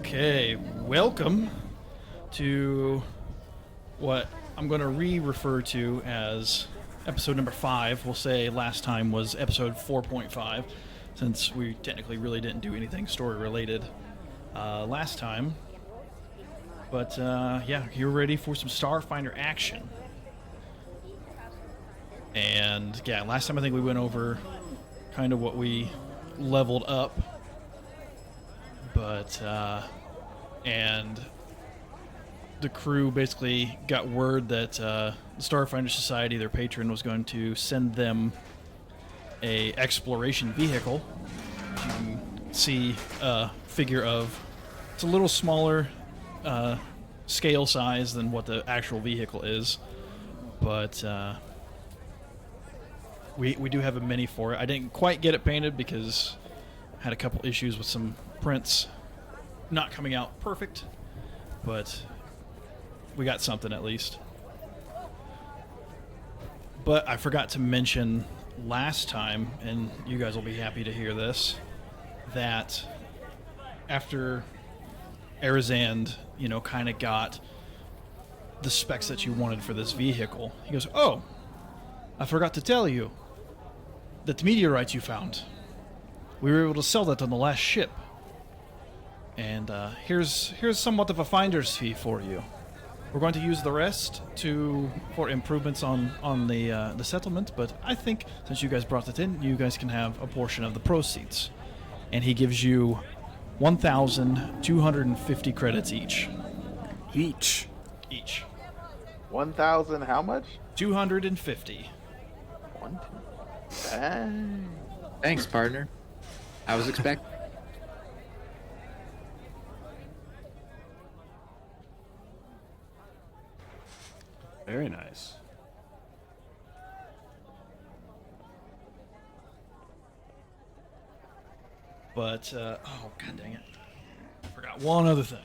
Okay, welcome to what I'm going to refer to as episode number 5. We'll say last time was episode 4.5, since we technically really didn't do anything story related last time. But yeah, you're ready for some Starfinder action. And yeah, last time I think we went over kind of what we leveled up. But, and the crew basically got word that the Starfinder Society, their patron, was going to send them a exploration vehicle. You can see a figure of, it's a little smaller scale size than what the actual vehicle is, but we do have a mini for it. I didn't quite get it painted because I had a couple issues with some prints not coming out perfect, but we got something at least. But I forgot to mention last time, and you guys will be happy to hear this, that after Arizand, kind of got the specs that you wanted for this vehicle, he goes, "Oh, I forgot to tell you that the meteorite you found, we were able to sell that on the last ship. And here's somewhat of a finder's fee for you. We're going to use the rest for improvements on the settlement, but I think since you guys brought it in, you guys can have a portion of the proceeds." And he gives you 1,250 credits each. Each. 1,000 how much? 250. One, two. Dang. Thanks, partner. I was expecting. Very nice. But, oh, god dang it. I forgot one other thing.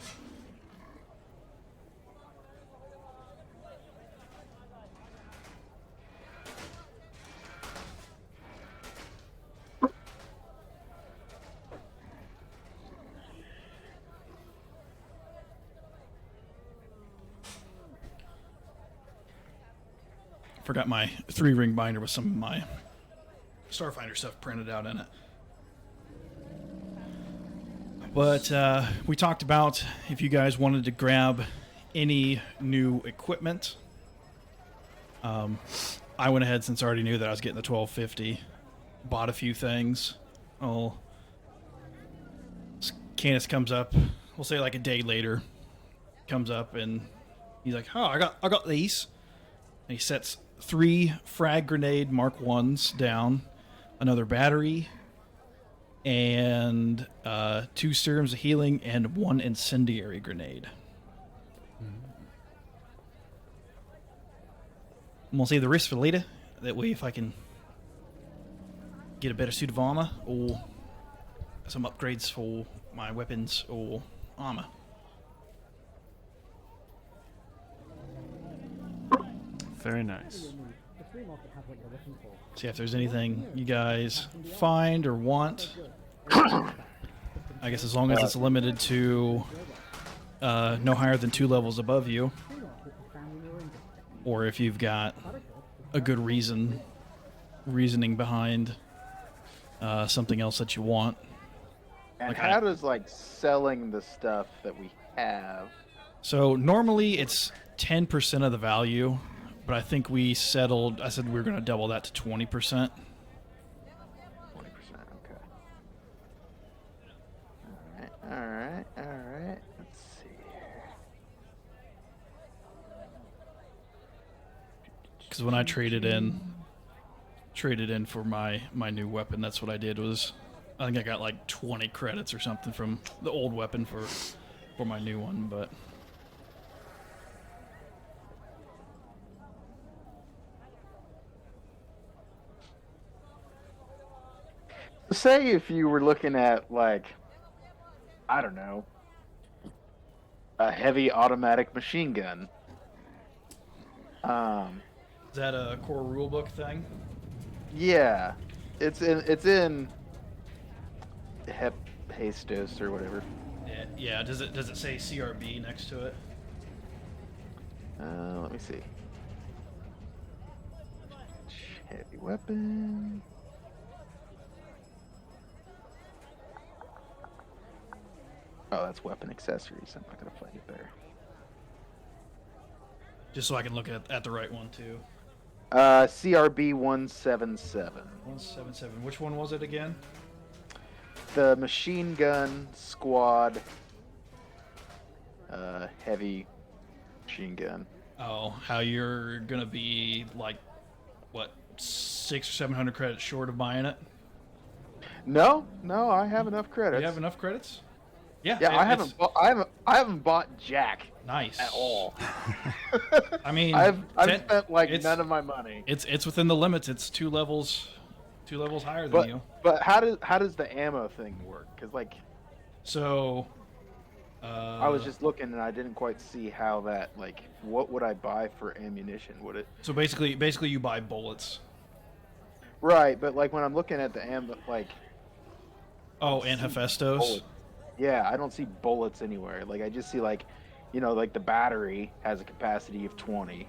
Forgot my 3-ring binder with some of my Starfinder stuff printed out in it. But we talked about if you guys wanted to grab any new equipment. I went ahead, since I already knew that I was getting the 1250, bought a few things. Oh, Canis comes up, we'll say like a day later, comes up and he's like, "Oh, I got these." And he sets 3 frag grenade Mark 1s down, another battery, and 2 serums of healing, and 1 incendiary grenade. And we'll save the rest for later. That way, if I can get a better suit of armor, or some upgrades for my weapons or armor. Very nice. See if there's anything you guys find or want. I guess as long as it's limited to no higher than 2 levels above you, or if you've got a good reasoning behind something else that you want. And Like how does selling the stuff that we have? So normally it's 10% of the value, but I think I said we were going to double that to 20%. 20%, okay. Alright. Let's see here. Because when I traded in for my new weapon, that's what I did. I think I got like 20 credits or something from the old weapon for my new one, but Say if you were looking at I don't know, a heavy automatic machine gun. is that a core rulebook thing? Yeah, it's in Hephaestus or whatever. Yeah. Does it say CRB next to it? Let me see. Heavy weapon. Oh, that's weapon accessories. I'm not gonna find it there. Just so I can look at the right one too. CRB 177. 177. Which one was it again? The machine gun squad. Heavy machine gun. Oh, how you're gonna be like, what, 600 or 700 credits short of buying it? No, I have enough credits. You have enough credits? Yeah. Yeah, I haven't bought jack Nice. at all. I mean, I've spent like it's- none of my money. It's within the limits. It's two levels higher than you. But how does the ammo thing work? Because like So, I was just looking and I didn't quite see how that like what would I buy for ammunition? Would it so basically you buy bullets. right? But like when I'm looking at the ammo, like Oh, and Hephaestos. bullets. Yeah, I don't see bullets anywhere. Like I just see like, like the battery has a capacity of 20,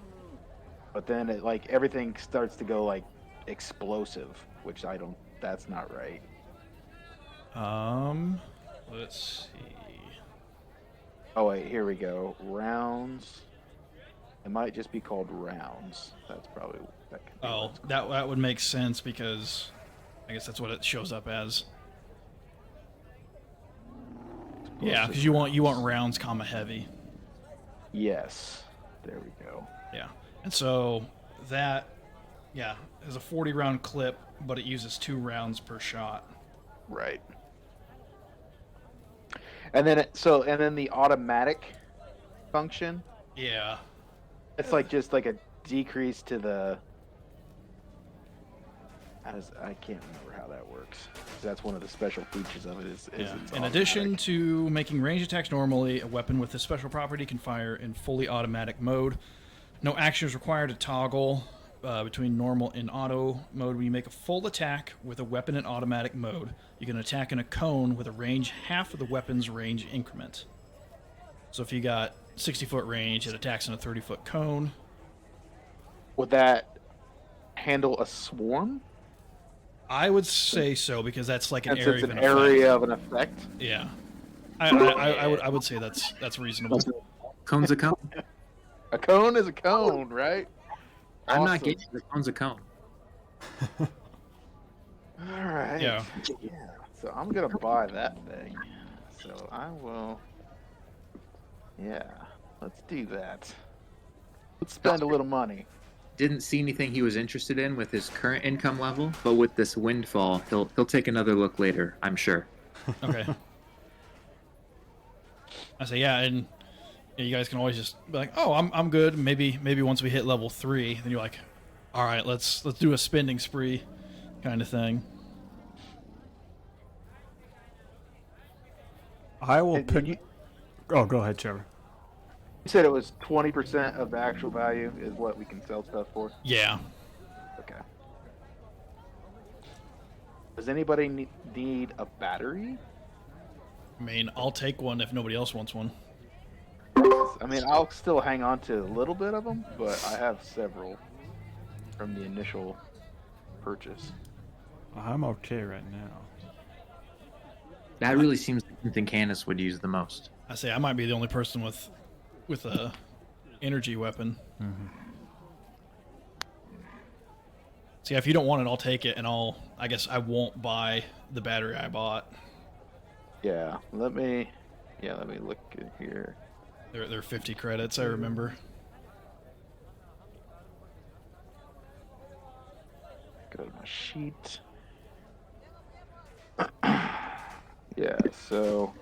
but then it like everything starts to go like explosive, which I don't. That's not right. Let's see. Oh wait, here we go. Rounds. It might just be called rounds. That's probably that. Could be what Oh, it's called. that would make sense because I guess that's what it shows up as. Yeah, because you want rounds, comma heavy. Yes. There we go. Yeah, and so that, yeah, has a 40 round clip, but it uses 2 rounds per shot. Right. And then the automatic function. Yeah. It's like just like a decrease to the. I can't remember how that works. That's one of the special features of it. Is Yeah. it's In addition automatic. to making ranged attacks normally, a weapon with this special property can fire in fully automatic mode. No action is required to toggle between normal and auto mode. When you make a full attack with a weapon in automatic mode, you can attack in a cone with a range half of the weapon's range increment. So if you got 60-foot range, it attacks in a 30-foot cone. Would that handle a swarm? I would say so because that's like an Since area it's of an an effect. area of an effect. Yeah, I would say that's reasonable. Cone's a cone. A cone is a cone, right? I'm not Awesome. getting the cone's a cone. All right. Yeah. So I'm gonna buy that thing. So I will. Yeah. Let's do that. Let's spend a little money. Didn't see anything he was interested in with his current income level, but with this windfall, he'll take another look later, I'm sure. Okay. I say yeah, and you guys can always just be like, "Oh, I'm good." Maybe once we hit level 3, then you're like, "All right, let's do a spending spree," kind of thing. I will And pick. you Oh, go ahead, Trevor. said it was 20% of the actual value is what we can sell stuff for. Yeah. Okay. Does anybody need a battery? I mean, I'll take one if nobody else wants one. I mean, I'll still hang on to a little bit of them, but I have several from the initial purchase. I'm okay right now. That really seems like something Canis would use the most. I say I might be the only person with a energy weapon. So yeah, if you don't want it, I'll take it, and I guess I won't buy the battery I bought. Yeah, let me look at here. They're 50 credits, I remember. Go to my sheet. Yeah, so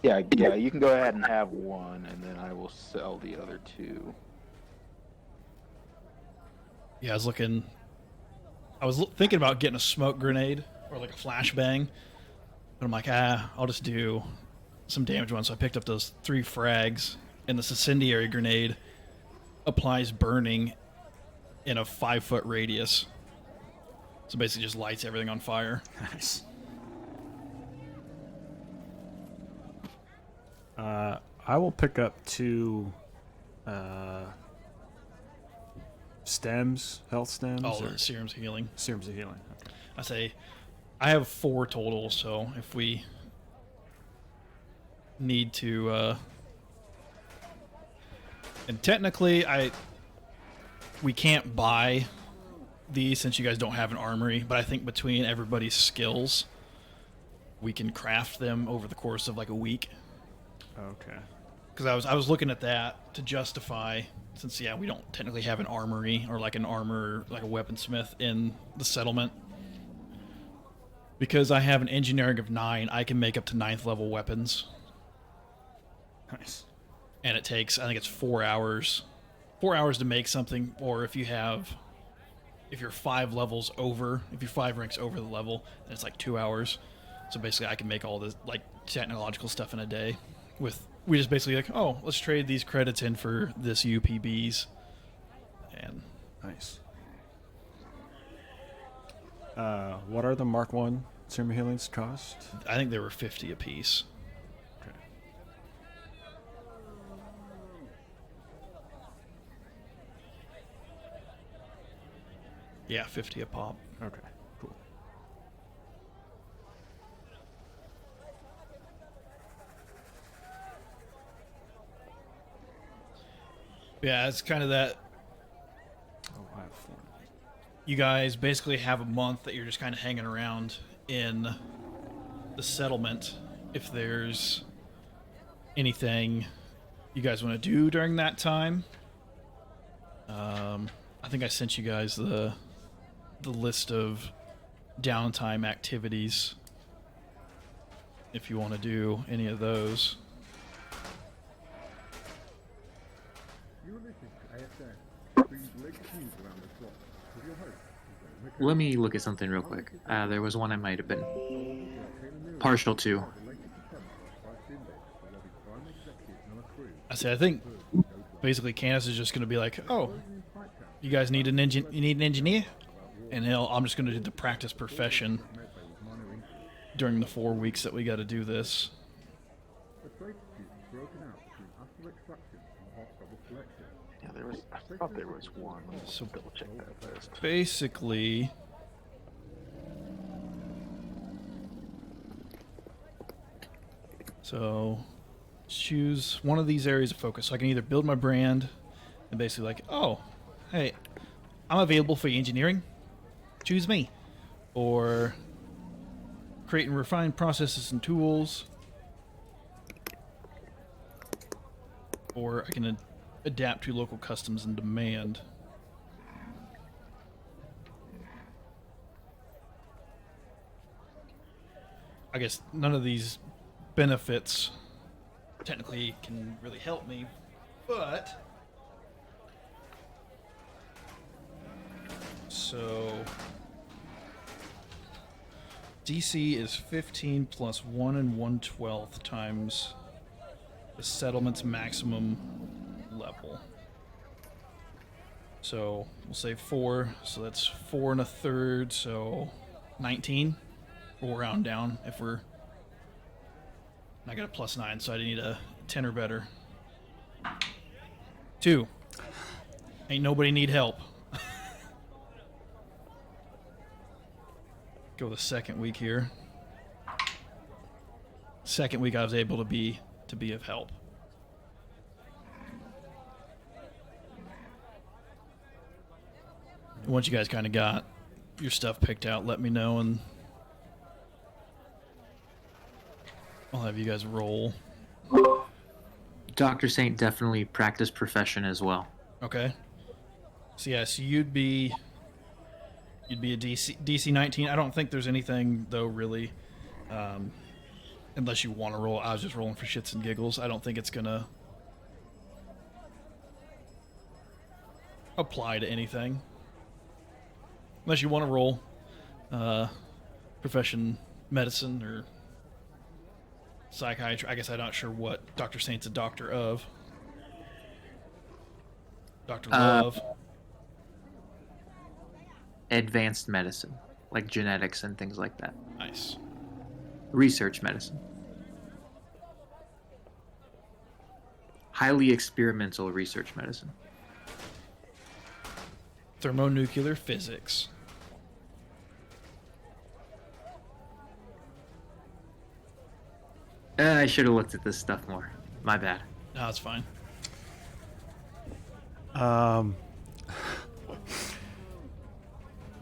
yeah, you can go ahead and have one, and then I will sell the other 2. Yeah, I was thinking about getting a smoke grenade or like a flashbang, but I'm like, I'll just do some damage one. So I picked up those 3 frags, and this incendiary grenade applies burning in a 5-foot radius. So basically just lights everything on fire. Nice. I will pick up 2 stems, health stems. All or the serums healing. serums of healing. Okay. I say, I have 4 total. So if we need to, and technically, we can't buy these since you guys don't have an armory. But I think between everybody's skills, we can craft them over the course of like a week. Okay. Because I was looking at that to justify, since we don't technically have an armory or like an armor, like a weaponsmith in the settlement. Because I have an engineering of 9, I can make up to 9th level weapons, Nice. and it takes, I think it's 4 hours, 4 hours to make something. Or if you're 5 levels over, if you're 5 ranks over the level, then it's like 2 hours. So basically, I can make all this like technological stuff in a day. We just basically like, oh, let's trade these credits in for this UPBs, and Nice. What are the Mark 1 serum healings cost? I think they were 50 apiece. Okay. Yeah, 50 a pop. Okay. Cool. Yeah, it's kind of that. Oh, I have 4. You guys basically have a month that you're just kind of hanging around in the settlement. If there's anything you guys want to do during that time, I think I sent you guys the list of downtime activities. If you want to do any of those. Let me look at something real quick. There was one I might have been partial to. I think basically Candace is just going to be like, "Oh, you guys need an engineer," and I'm just going to do the practice profession during the 4 weeks that we got to do this. Yeah, I thought there was one. So Double check that list. basically, so choose one of these areas of focus. So I can either build my brand and basically like, oh, hey, I'm available for engineering. Choose me. Or create and refine processes and tools. Or I can adapt to local customs and demand. I guess none of these benefits technically can really help me, but so DC is 15 plus 1 and 1/12 times the settlement's maximum level. So we'll say 4, so that's 4 1/3, so 19. We'll round down if we're. I got a +9, so I need a 10 or better. 2. Ain't nobody need help. Go the second week here. Second week I was able to be of help. Once you guys kind of got your stuff picked out, let me know and I'll have you guys roll. Dr. Saint definitely practice profession as well. Okay. So yes, you'd be a DC 19. I don't think there's anything though really, unless you want to roll. I was just rolling for shits and giggles. I don't think it's gonna apply to anything unless you want to roll profession medicine or psychiatry. I guess I'm not sure what Dr. Saint's a doctor of. Dr. Love. Advanced medicine, like genetics and things like that. Nice. Research medicine. highly experimental research medicine. Thermonuclear physics. I should have looked at this stuff more. My bad. No, it's fine.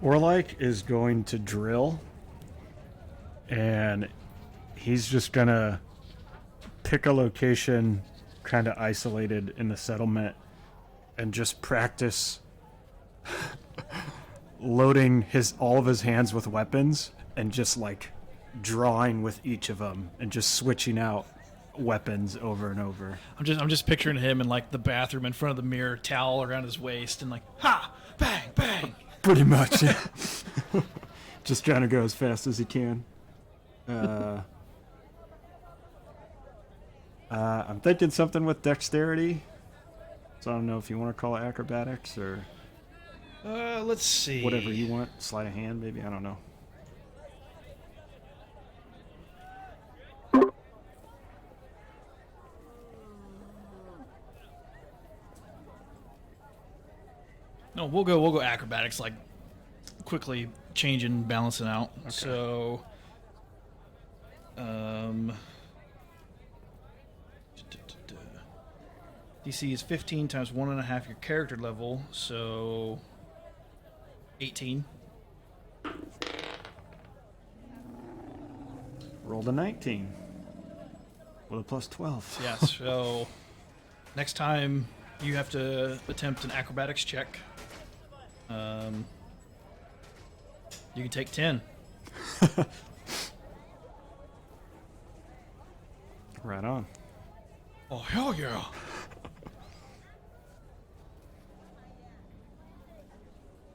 Orlike is going to drill, and he's just gonna pick a location kind of isolated in the settlement and just practice loading all of his hands with weapons and just like drawing with each of them and just switching out weapons over and over. I'm just picturing him in like the bathroom in front of the mirror, towel around his waist, and like ha, bang, bang. Pretty much, yeah. Just trying to go as fast as he can. I'm thinking something with dexterity. So I don't know if you want to call it acrobatics or Let's see. whatever you want. Sleight of hand, maybe. I don't know. No, we'll go acrobatics, like quickly changing, balancing out. Okay. So, DC is 15 times 1.5 your character level, so 18. Rolled a 19 with a plus 12. Yeah, so next time you have to attempt an acrobatics check. You can take 10. Right on. Oh, hell yeah.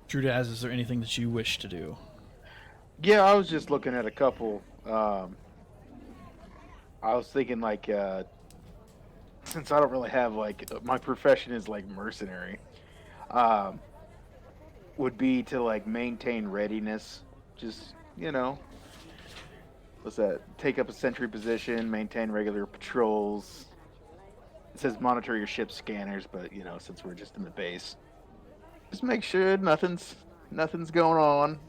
Trudaz, is there anything that you wish to do? Yeah, I was just looking at a couple. I was thinking like, since I don't really have like my profession is like mercenary, would be to like maintain readiness. Just what's that? Take up a sentry position, maintain regular patrols. It says monitor your ship's scanners, but since we're just in the base, just make sure nothing's going on.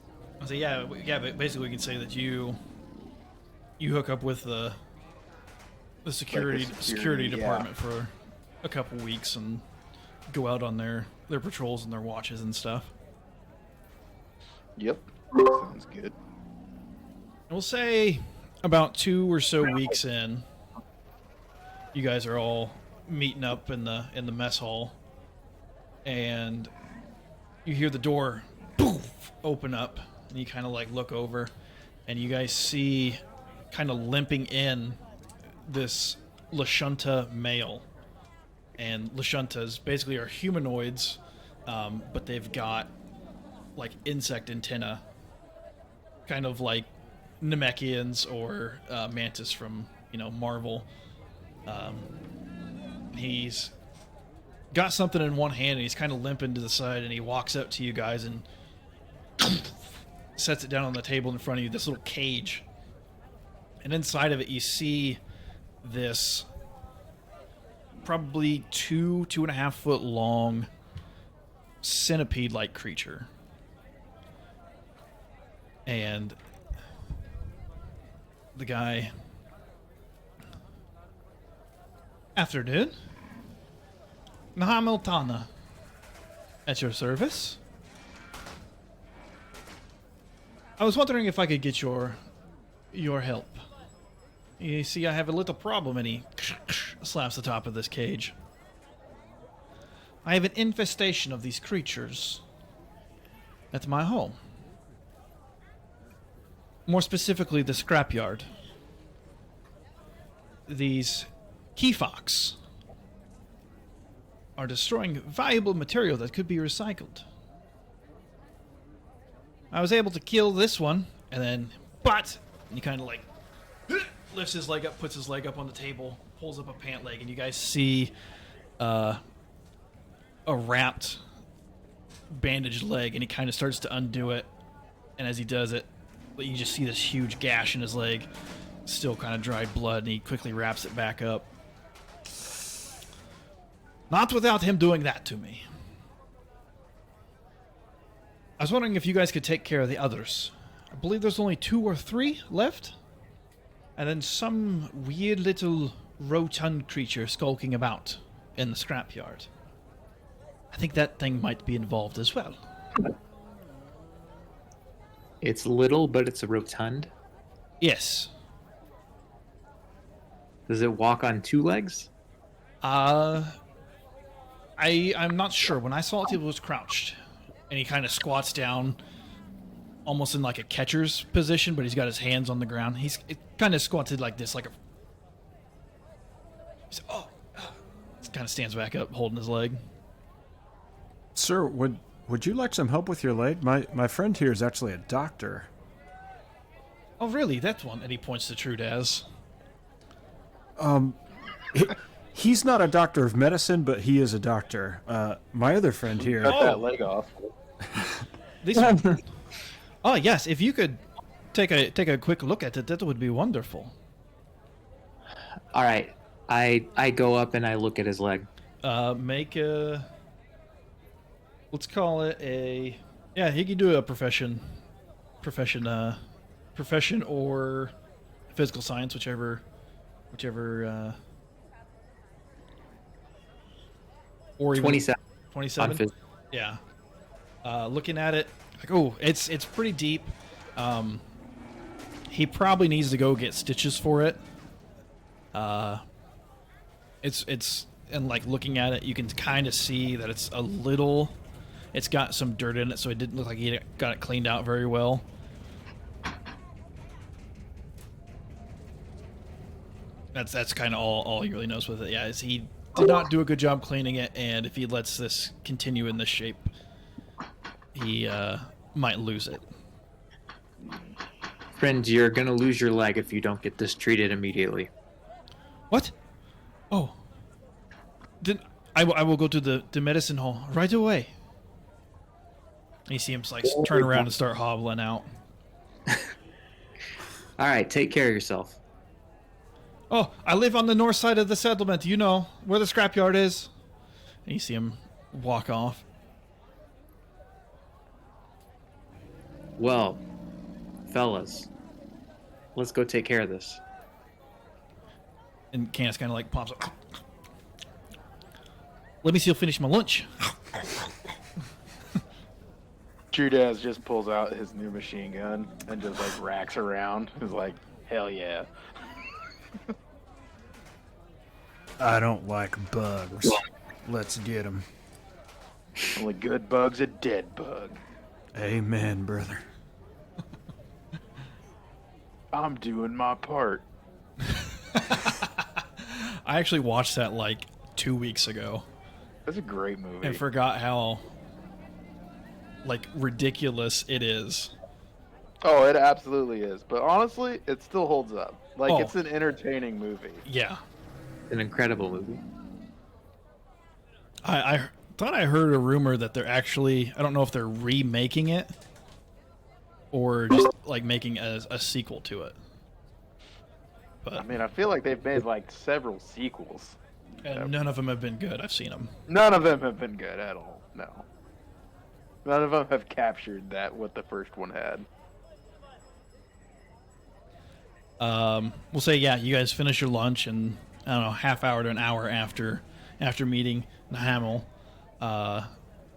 So yeah, but basically we can say that you hook up with the security department for a couple weeks and go out on their patrols and their watches and stuff. Yep, sounds good. And we'll say about 2 or so weeks in, you guys are all meeting up in the mess hall, and you hear the door poof open up, and you kind of like look over, and you guys see kind of limping in this Lashunta male. And Lashuntas basically are humanoids, but they've got like insect antenna, kind of like Namekians or Mantis from Marvel. He's got something in one hand and he's kind of limping to the side, and he walks up to you guys and sets it down on the table in front of you, this little cage. And inside of it you see this probably 2.5 foot long centipede like creature. And the guy, afternoon, Nahamiltana, at your service. I was wondering if I could get your help. You see, I have a little problem, and he slaps the top of this cage. I have an infestation of these creatures at my home. More specifically, the scrapyard. These Keyfox are destroying valuable material that could be recycled. I was able to kill this one, and he kind of like lifts his leg up, puts his leg up on the table, pulls up a pant leg, and you guys see a wrapped, bandaged leg, and he kind of starts to undo it, and as he does it, you just see this huge gash in his leg, still kind of dried blood, and he quickly wraps it back up. Not without him doing that to me. I was wondering if you guys could take care of the others. I believe there's only 2 or 3 left. And then some weird little rotund creature skulking about in the scrapyard. I think that thing might be involved as well. It's little, but it's a rotund. Yes. Does it walk on 2 legs? I'm not sure. When I saw it, it was crouched. And he kind of squats down, almost in like a catcher's position, but he's got his hands on the ground. He's kind of squatted like this, like a... He's, kind of stands back up, holding his leg. Sir, would you like some help with your leg? My friend here is actually a doctor. Oh, really? That one? And he points to Trudaz. He's not a doctor of medicine, but he is a doctor. My other friend here... Cut that leg off. Oh, yes. If you could take a quick look at it, that would be wonderful. All right. I go up and I look at his leg. Make a... Let's call it a... Yeah, he can do a profession or physical science, whichever... or even 27. 27? Yeah. Looking at it, like, oh, it's pretty deep. He probably needs to go get stitches for it. It's and like looking at it, you can kind of see that it's a little... It's got some dirt in it, so it didn't look like he got it cleaned out very well. That's kind of all he really knows with it. Yeah, is he did not do a good job cleaning it, and if he lets this continue in this shape, he might lose it. Friend, you're gonna lose your leg if you don't get this treated immediately. What? Oh. Then I will go to the medicine hall right away. And you see him like turn around and start hobbling out. All right, take care of yourself. Oh, I live on the north side of the settlement. You know where the scrapyard is. And you see him walk off. Well, fellas, let's go take care of this. And Canis kind of like pops up. Let me see you finish my lunch. Trudaz just pulls out his new machine gun and just like racks around. He's like, hell yeah. I don't like bugs. Let's get them. Only good bug's a dead bug. Amen, brother. I'm doing my part. I actually watched that like 2 weeks ago. That's a great movie. And forgot how like ridiculous it is. Oh, it absolutely is. But honestly, it still holds up. Like, Oh. it's an entertaining movie. Yeah. An incredible movie. I thought I heard a rumor that they're actually, I don't know if they're remaking it or just like making a sequel to it. But I mean, I feel like they've made like several sequels. and none of them have been good. I've seen them. None of them have been good at all. No. None of them have captured that what the first one had. We'll say, yeah, you guys finish your lunch, and I don't know, half hour to an hour after meeting Hamel,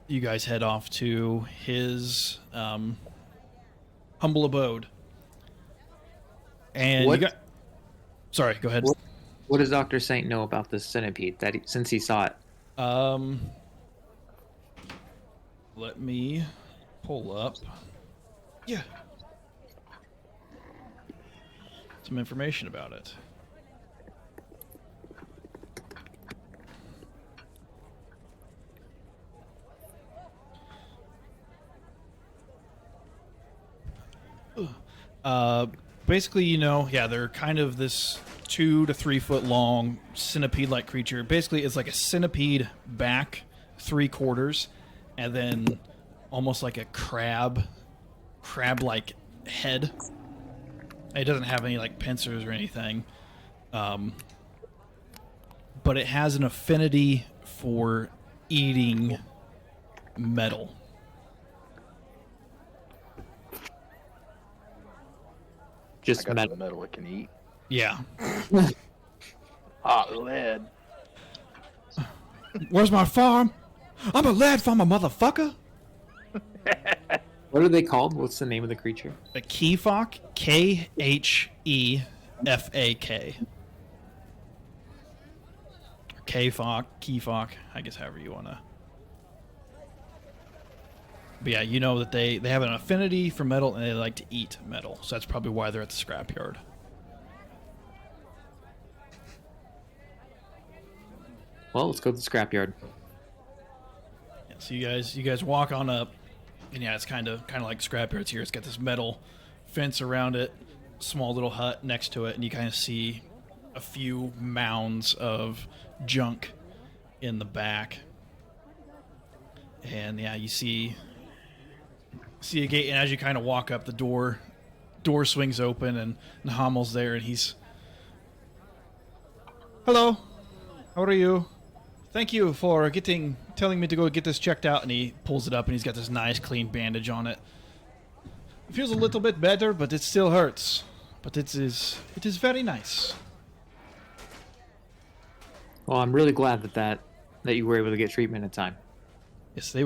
you guys head off to his humble abode. And What- you got... Sorry, go ahead. What does Dr. Saint know about this centipede since he saw it? Let me pull up. Yeah. Some information about it. Basically, you know, yeah, they're kind of this 2 to 3 foot long centipede-like creature. Basically, it's like a centipede back 3/4, and then almost like a crab-like head. It doesn't have any like pincers or anything, but it has an affinity for eating metal. I Just got metal. some metal it can eat. Yeah. Hot lead. Where's my farm? I'm a lead farmer, motherfucker. What are they called? What's the name of the creature? A Khefak, Khefak. Khefak, I guess however you want to. But yeah, you know that they have an affinity for metal and they like to eat metal. So that's probably why they're at the scrapyard. Well, let's go to the scrapyard. Yeah, so you guys walk on up, and yeah, it's kind of like scrapyards here. It's got this metal fence around it, small little hut next to it, and you kind of see a few mounds of junk in the back. And yeah, you see a gate, and as you kind of walk up, the door swings open, and Hammel's there, and he's, "Hello, how are you? Thank you for telling me to go get this checked out." And he pulls it up, and he's got this nice clean bandage on it. It feels a little bit better, but it still hurts. But it is very nice. Well, I'm really glad that you were able to get treatment in time. Yes, they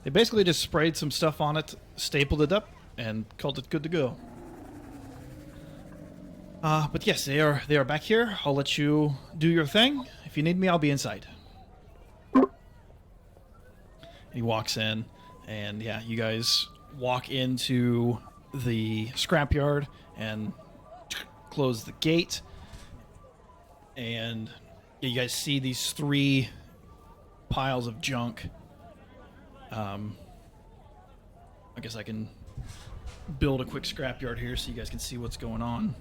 basically just sprayed some stuff on it, stapled it up, and called it good to go. But yes, they are back here. I'll let you do your thing. If you need me, I'll be inside. He walks in, and yeah, you guys walk into the scrapyard and close the gate. And yeah, you guys see these 3 piles of junk. I guess I can build a quick scrapyard here so you guys can see what's going on.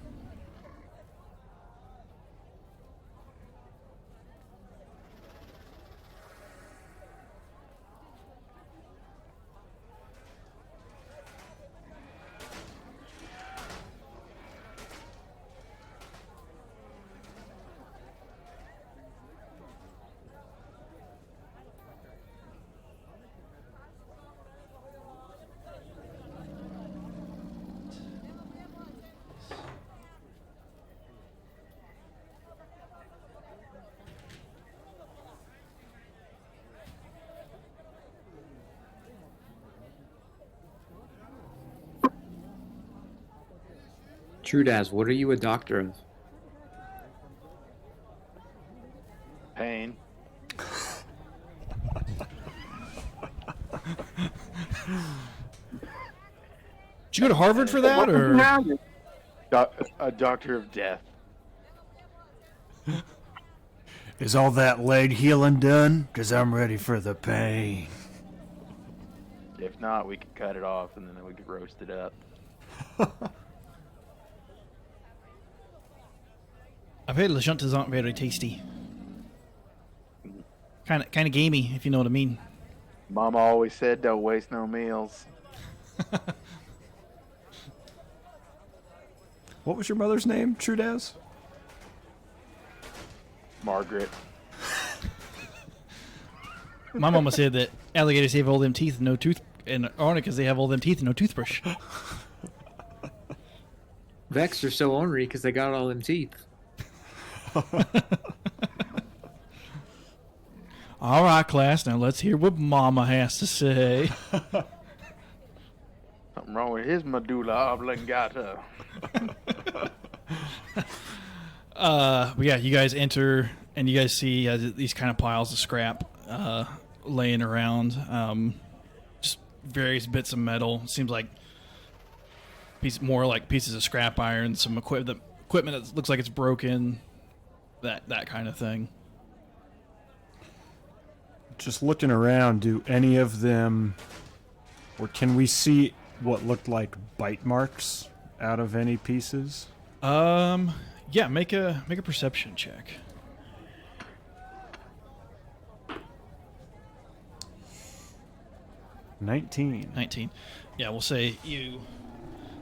Trudaz, what are you a doctor of? Pain. Did you go to Harvard for that, or? A doctor of death. Is all that leg healing done? Because I'm ready for the pain. If not, we could cut it off and then we could roast it up. I've heard Lashuntas aren't very tasty. Kind of gamey, if you know what I mean. Mama always said, "Don't waste no meals." What was your mother's name, Trudaz? Margaret. My mama said that alligators have all them teeth and no tooth, and Arnicas they have all them teeth and no toothbrush. Vex are so ornery because they got all them teeth. All right, class. Now let's hear what Mama has to say. Something wrong with his medulla oblongata. But yeah, you guys enter and you guys see these kind of piles of scrap laying around. Just various bits of metal. Seems like more like pieces of scrap iron, some equipment that looks like it's broken. That kind of thing. Just looking around, do any of them, or can we see what looked like bite marks out of any pieces? Yeah, make a perception check. 19. Yeah, we'll say you.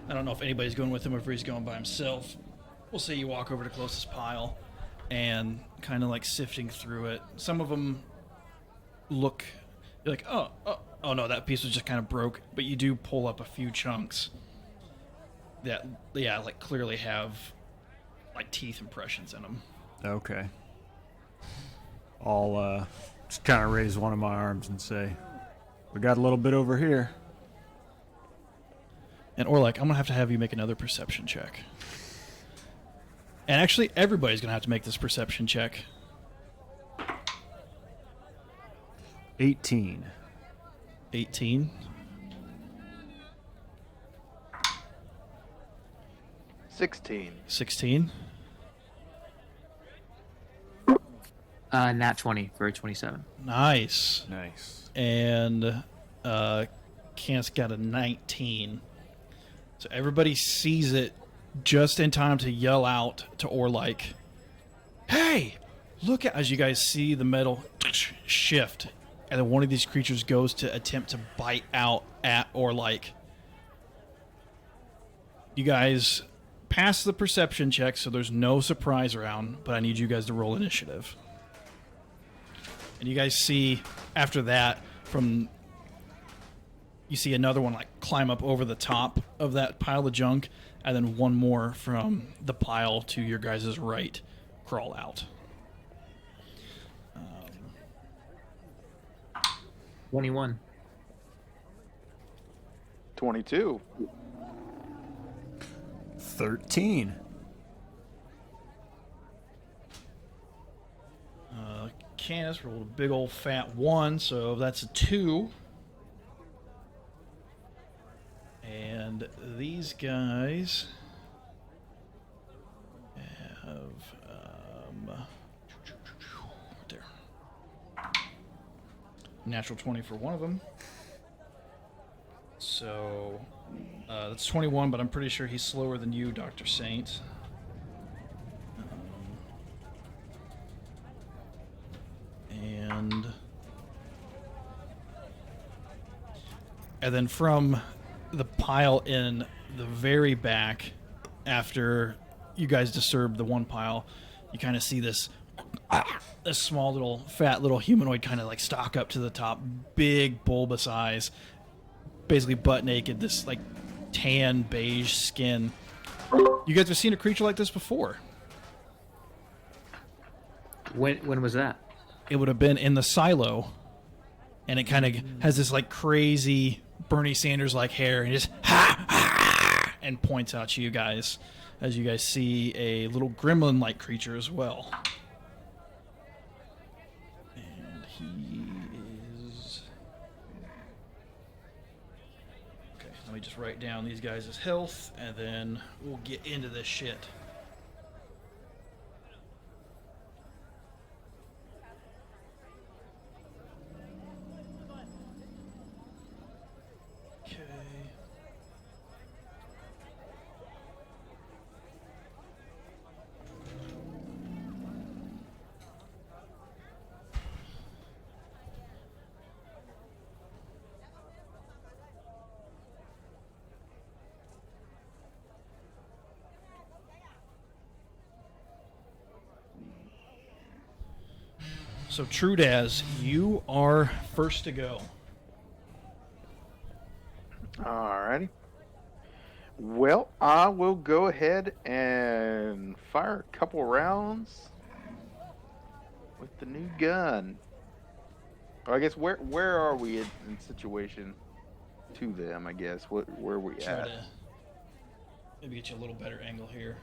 I don't know if anybody's going with him or if he's going by himself. We'll say you walk over to the closest pile and kind of like sifting through it. Some of them look, you're like, oh no, that piece was just kind of broke. But you do pull up a few chunks that, yeah, like clearly have like teeth impressions in them. Okay. I'll just kind of raise one of my arms and say, "We got a little bit over here." And Orlek, I'm gonna have you make another perception check. And actually, everybody's gonna have to make this perception check. 18. 18. 16. Nat 20 for a 27. Nice. Nice. And Kant's got a 19. So everybody sees it just in time to yell out to Orlike, "Hey, look at," as you guys see the metal shift, and then one of these creatures goes to attempt to bite out at Orlike. You guys pass the perception check, so there's no surprise around, but I need you guys to roll initiative. And you guys see after that you see another one like climb up over the top of that pile of junk, and then one more from the pile to your guys' right crawl out. 21. 22. 13. Canis rolled a big old fat 1, so that's a 2. And these guys have there. Natural 20 for one of them. So that's 21, but I'm pretty sure he's slower than you, Dr. Saint. And then from the pile in the very back, after you guys disturb the one pile, you kind of see this small little fat little humanoid kind of like stalk up to the top, big bulbous eyes, basically butt naked, this like tan beige skin. You guys have seen a creature like this before. When was that? It would have been in the silo, and it kind of has this like crazy Bernie Sanders like hair, and just and points out to you guys as you guys see a little gremlin like creature as well. And he is okay. Let me just write down these guys' health, and then we'll get into this shit. So, Trudaz, you are first to go. Alrighty. Well, I will go ahead and fire a couple rounds with the new gun. I guess where are we in situation to them? I guess where are we Try at? to maybe get you a little better angle here.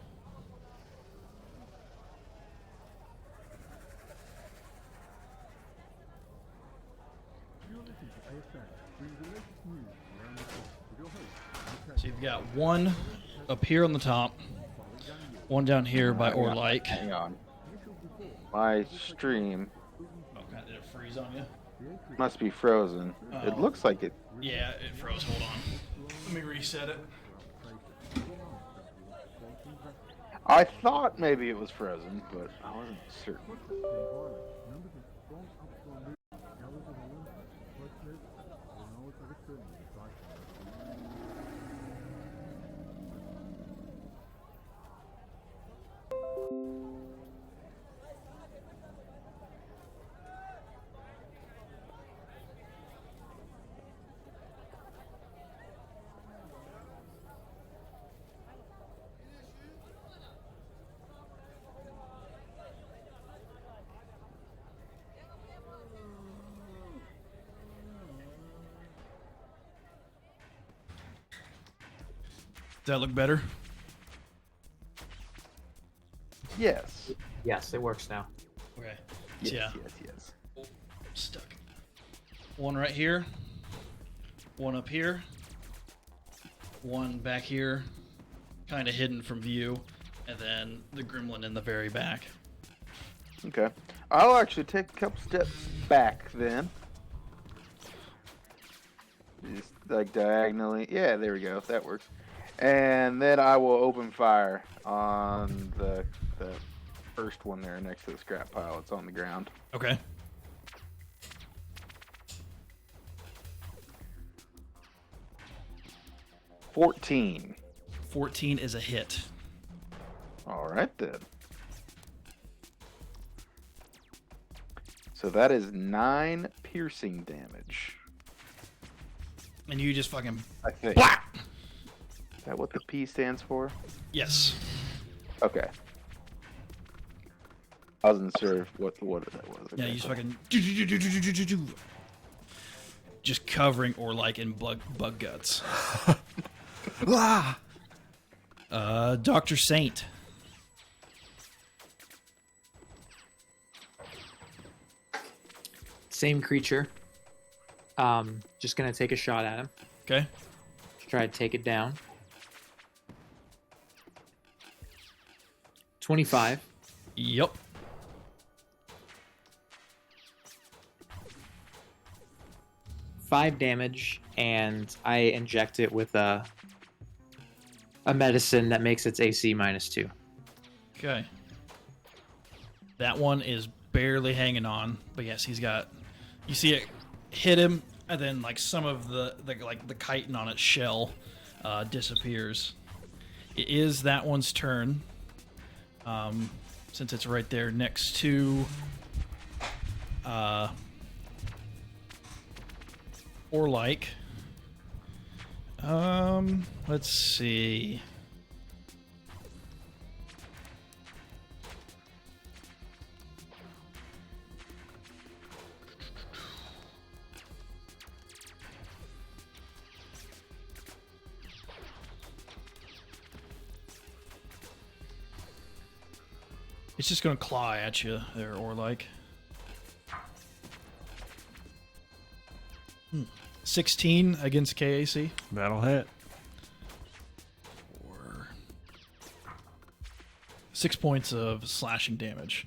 So you've got one up here on the top, one down here by Orlike. Hang on. My stream Oh, God, did it freeze on you? must be frozen. It Oh. looks like it. Yeah, it froze. Hold on. Let me reset it. I thought maybe it was frozen, but I wasn't certain. that look better? Yes. Yes, it works now. Okay. Yes, Yeah. yes. Stuck. One right here. One up here. One back here, kind of hidden from view, and then the gremlin in the very back. Okay. I'll actually take a couple steps back then. Just like diagonally. Yeah, there we go. That works. And then I will open fire on the first one there next to the scrap pile. It's on the ground. Okay. $14. 14 is a hit. All right then. So that is 9 piercing damage. And you just fucking I think. blah! Is that what the P stands for? Yes. Okay. I wasn't sure what that was. Yeah, Okay, you just cool. fucking just covering or like in bug guts. Ah! Dr. Saint. Same creature. Just gonna take a shot at him. Okay. Try to take it down. 25. Yep. Five damage, and I inject it with a medicine that makes its AC -2. Okay. That one is barely hanging on, but yes, he's got. You see it hit him, and then like some of the chitin on its shell disappears. It is that one's turn. Since it's right there next to or like let's see. It's just gonna claw at you there, or like. 16 against KAC. That'll hit. Or 6 points of slashing damage.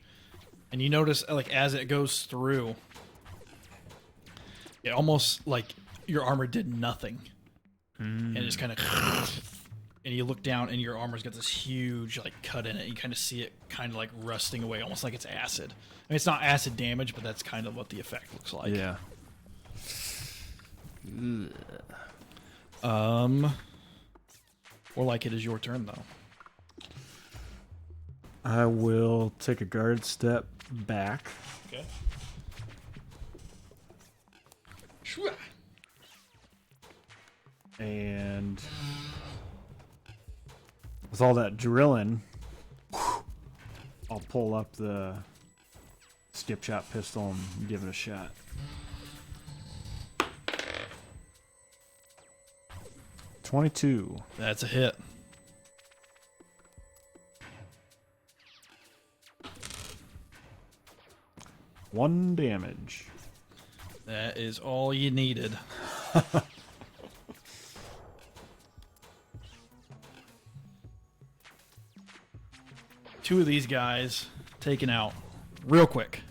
And you notice, like, as it goes through, it almost like your armor did nothing. And it's kind of. And you look down, and your armor's got this huge, like, cut in it. You kind of see it kind of, like, rusting away, almost like it's acid. I mean, it's not acid damage, but that's kind of what the effect looks like. Yeah. Or like it is your turn, though. I will take a guard step back. Okay. And with all that drilling, I'll pull up the skip shot pistol and give it a shot. .22. That's a hit. One damage. That is all you needed. Two of these guys taken out real quick.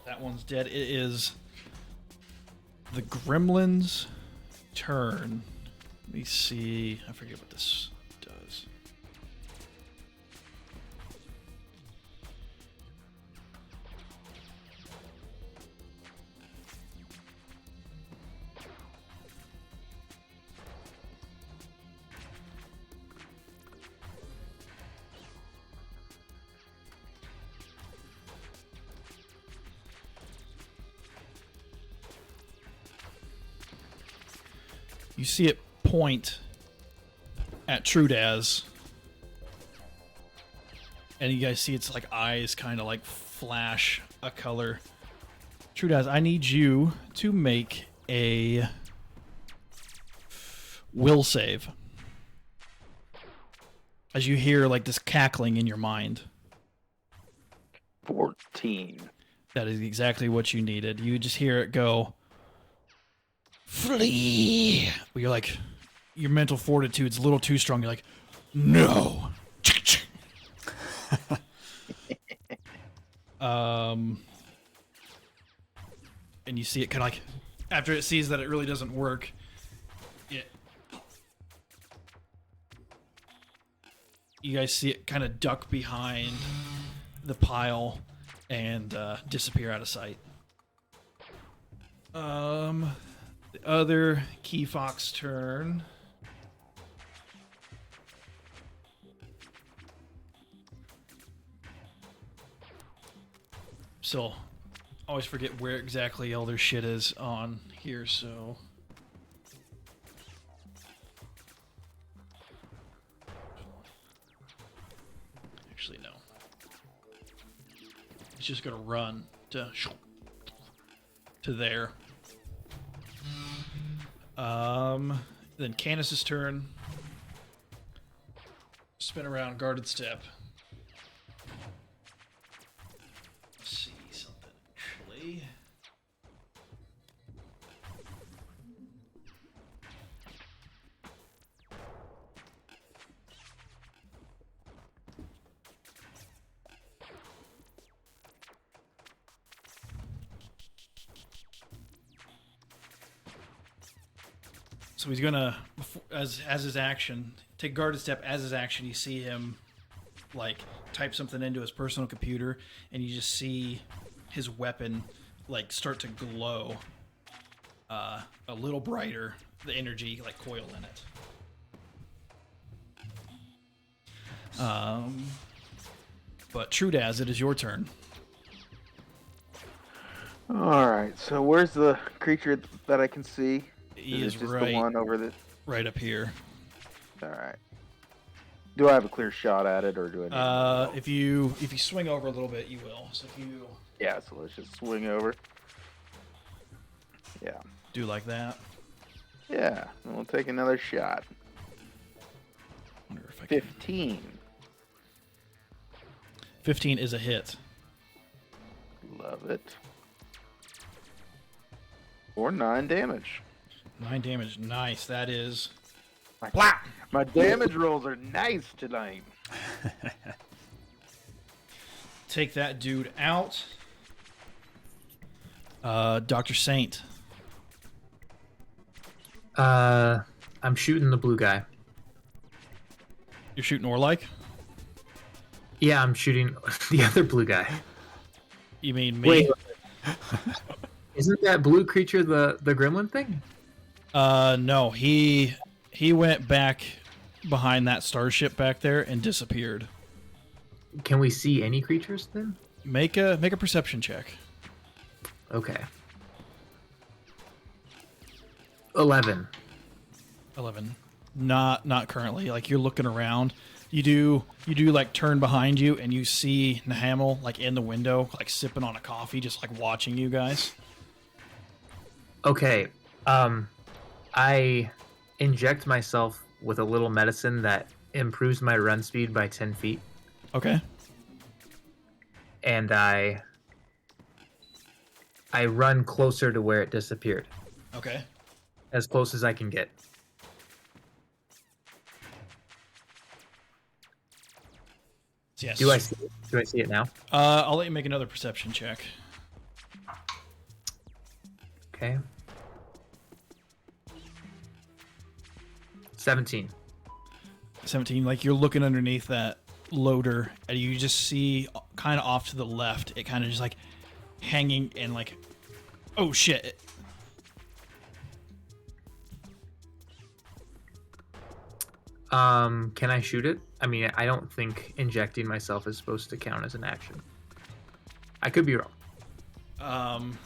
That one's dead. It is the gremlin's turn. Let me see. I forget what this does. You see it point at Trudaz, and you guys see its like eyes kind of like flash a color. True Daz, I need you to make a will save. As you hear like this cackling in your mind. 14. That is exactly what you needed. You just hear it go, flee. But you're like, your mental fortitude's a little too strong. You're like, no. And you see it kind of like, after it sees that it really doesn't work, you guys see it kind of duck behind the pile and disappear out of sight. The other Key Fox turn. Still, always forget where exactly all their shit is on here, so... Actually, no. It's just gonna run to there. Then Candace's turn. Spin around, guarded step. Let's see something actually. So he's gonna, as his action, take guarded step as his action. You see him, like, type something into his personal computer, and you just see his weapon, like, start to glow a little brighter. The energy, like, coil in it. But Trudaz, it is your turn. Alright, so where's the creature that I can see? He is it just right, the one over the... right up here. Alright. Do I have a clear shot at it, or do I need If you swing over a little bit, you will. So if you Yeah, so let's just swing over. Yeah. do like that. Yeah, and we'll take another shot. Wonder if I can. 15. 15 is a hit. Love it. Or 9 damage. 9 damage. Nice. That is. My damage rolls are nice tonight. Take that dude out. Dr. Saint. I'm shooting the blue guy. You're shooting Orlike? Yeah, I'm shooting the other blue guy. You mean me? Wait. Isn't that blue creature the gremlin thing? No. He went back behind that starship back there and disappeared. Can we see any creatures then? Make a perception check. Okay. 11. 11. Not currently. Like, you're looking around. You do like turn behind you and you see Nahamel like in the window, like sipping on a coffee, just like watching you guys. Okay. I inject myself with a little medicine that improves my run speed by 10 feet. Okay. And I run closer to where it disappeared. Okay. As close as I can get. Yes. Do I see it now? I'll let you make another perception check. Okay. 17. 17. Like, you're looking underneath that loader and you just see kind of off to the left, it kind of just like hanging and like, oh shit. Can I shoot it? I mean, I don't think injecting myself is supposed to count as an action. I could be wrong.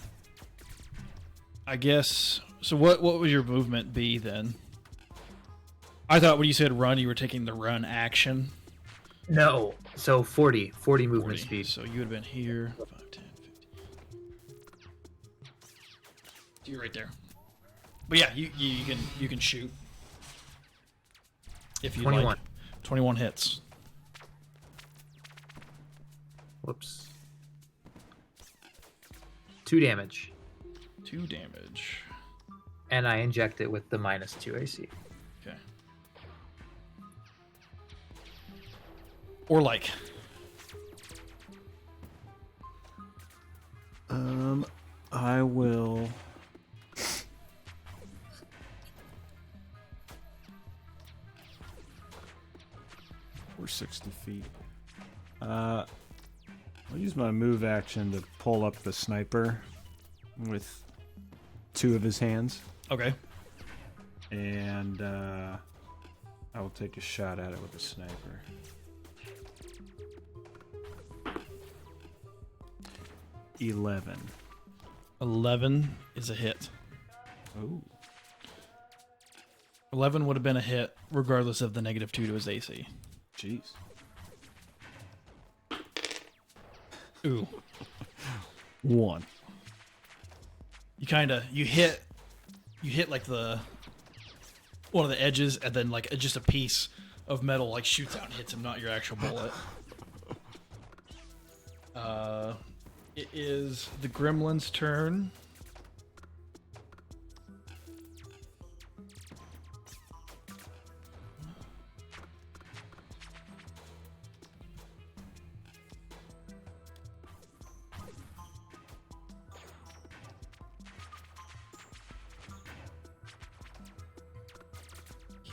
I guess. So what would your movement be then? I thought when you said run, you were taking the run action. No. So 40 movement 40. speed. So you would have been here. 5, 10, 15. So you're right there. But yeah, you can shoot. If you 21. like. 21 hits. Whoops. 2 damage. 2 damage. And I inject it with the -2 AC. Okay. Or like. I will. We're 60 feet. I'll use my move action to pull up the sniper with 2 of his hands, Okay. and I will take a shot at it with a sniper. 11. 11 is a hit. Oh. 11 would have been a hit regardless of the -2 to his AC. Jeez. Ooh. 1. You hit like the one of the edges, and then like just a piece of metal like shoots out and hits him, not your actual bullet. It is the gremlin's turn.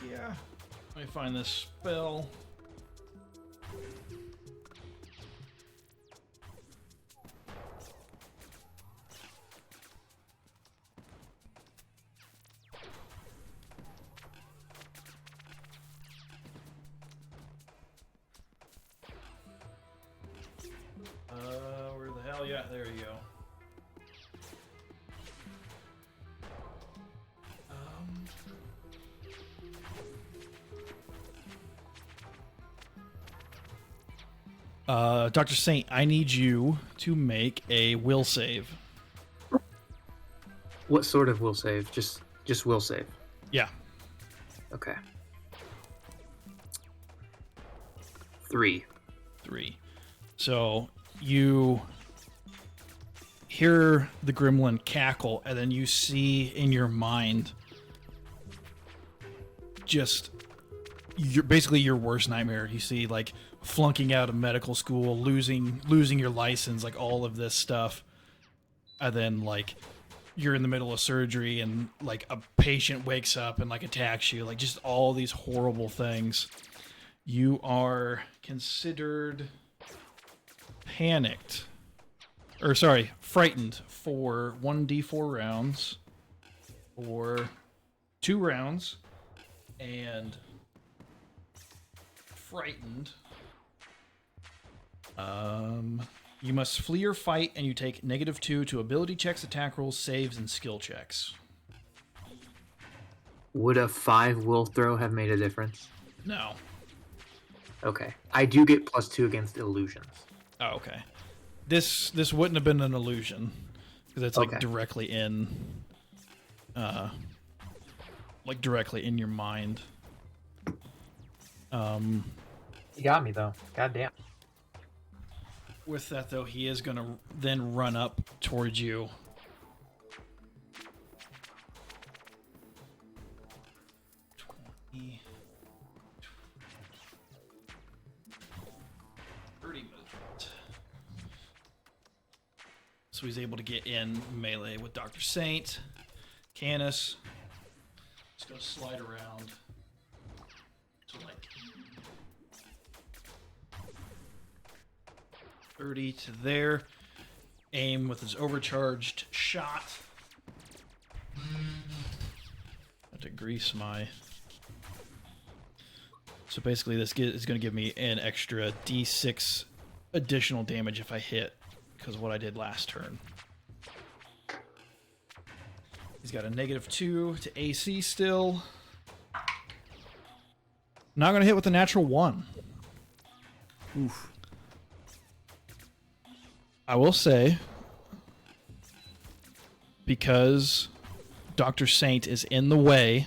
Yeah. Let me find this spell. Where the hell? Yeah, there you go. Dr. Saint, I need you to make a will save. What sort of will save? Just will save. Yeah. Okay. 3. 3. So you hear the gremlin cackle, and then you see in your mind just basically your worst nightmare. You see like flunking out of medical school, losing your license, like all of this stuff, and then like you're in the middle of surgery and like a patient wakes up and like attacks you, like just all these horrible things. You are considered frightened for 1d4 rounds, or 2 rounds, and frightened. You must flee or fight, and you take -2 to ability checks, attack rolls, saves, and skill checks. Would a 5 will throw have made a difference? No. Okay. I do get +2 against illusions. Oh, okay. This wouldn't have been an illusion because it's like Okay. directly in your mind. You got me though. Goddamn. With that though, he is gonna then run up towards you. So he's able to get in melee with Dr. Saint. Canis. Just gonna slide around to like 30 to there. Aim with his overcharged shot. Have to grease my. So basically, this is going to give me an extra d6 additional damage if I hit, because of what I did last turn. He's got a -2 to AC still. Not going to hit with a natural 1. Oof. I will say, because Dr. Saint is in the way,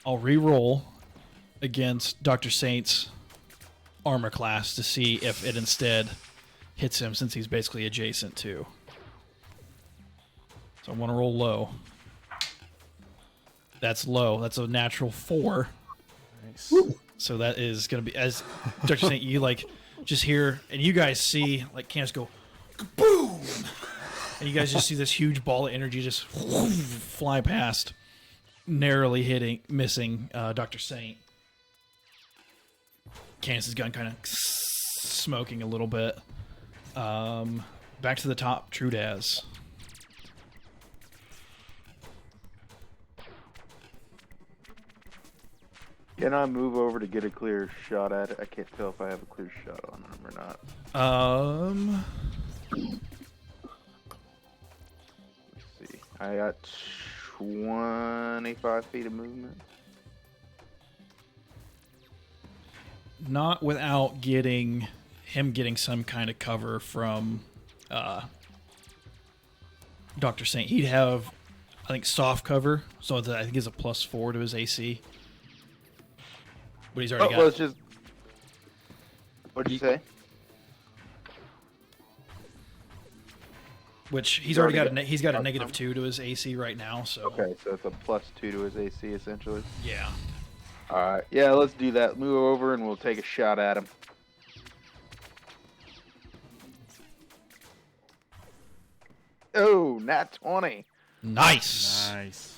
I'll re-roll against Dr. Saint's armor class to see if it instead hits him, since he's basically adjacent to. So I want to roll low. That's low. That's a natural 4. Nice. So that is going to be, as Dr. Saint, you like just hear, and you guys see like Candace go, boom! And you guys just see this huge ball of energy just fly past, narrowly missing Dr. Saint. Candace's gun kind of smoking a little bit. Back to the top, Trudaz. Can I move over to get a clear shot at it? I can't tell if I have a clear shot on him or not. Let's see. I got 25 feet of movement. Not without getting some kind of cover from Dr. Saint. He'd have, I think, soft cover, so that I think is a +4 to his AC. But he's already got. Let's just. What'd you say? Which he's already got a He's -2 to his AC right now. So Okay, so it's a +2 to his AC essentially. yeah. All right, yeah, let's do that. Move over and we'll take a shot at him. Oh, nat 20. Nice. Nice.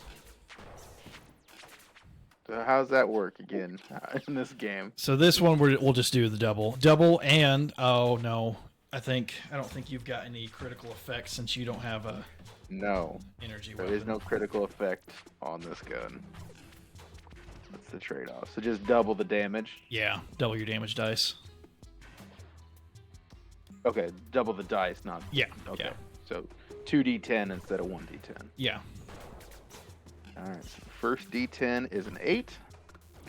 So how's that work again in this game? So this one we'll just do the double, and oh no, I don't think you've got any critical effects since you don't have a No, energy there weapon. is no critical effect on this gun. That's the trade-off. So just double the damage. Yeah, double your damage dice. Okay, double the dice, not. Yeah. Okay. Yeah. So 2d10 instead of 1d10. Yeah. All right. So the first d10 is an 8,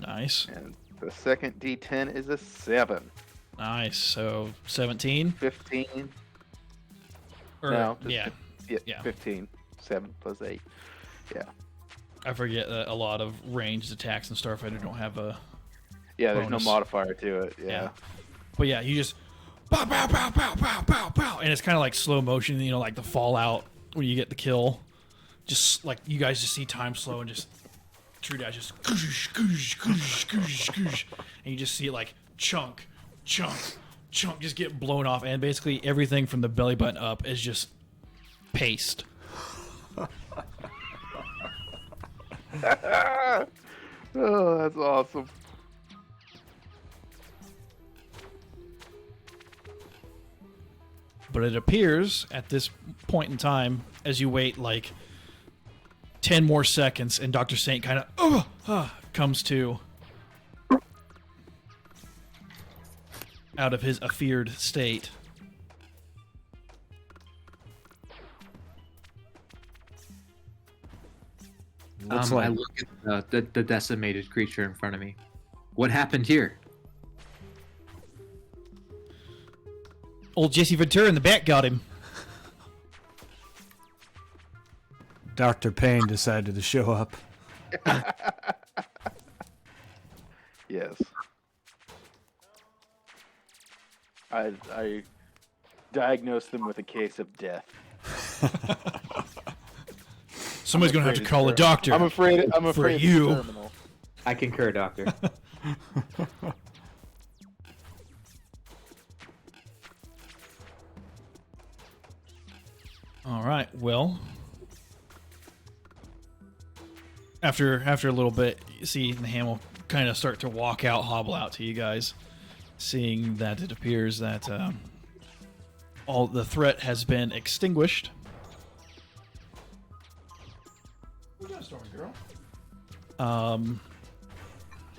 Nice. and the second d10 is a 7. Nice. So 17. 15. Or, No, just yeah. Yeah, Yeah. 15. 7 plus 8. Yeah. I forget that a lot of ranged attacks in Starfighter don't have a. Yeah, there's Bonus. no modifier to it. Yeah. But yeah, you just pow pow pow pow pow pow pow, and it's kind of like slow motion. You know, like the Fallout when you get the kill. Just like you guys just see time slow and just True Dash just goosh, goosh, goosh, goosh, goosh, and you just see it like chunk, just get blown off, and basically everything from the belly button up is just paste. Oh, that's awesome. But it appears at this point in time, as you wait like 10 more seconds, and Dr. Saint kind of comes to out of his afeared state. Looks I like look at the decimated creature in front of me. What happened here? Old Jesse Ventura in the back got him. Dr. Payne decided to show up. Yes. I diagnosed them with a case of death. Somebody's going to have to call a doctor. I'm afraid for it's you. terminal. I concur, Doctor. All right. Well, after a little bit, you see the ham will kind of start to walk out, hobble out to you guys, seeing that it appears that all the threat has been extinguished. Who's that stormy girl?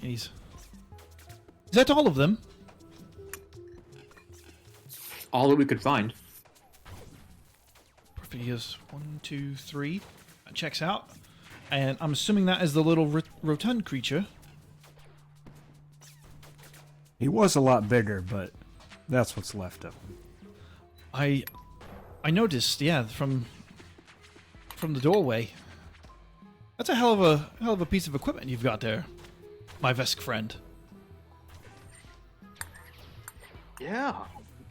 Is that all of them? All that we could find. Perfect. He has 1, 2, 3. That checks out. And I'm assuming that is the little rotund creature. He was a lot bigger, but that's what's left of him. I noticed, yeah, from the doorway. That's a hell of a piece of equipment you've got there, my Vesk friend. Yeah,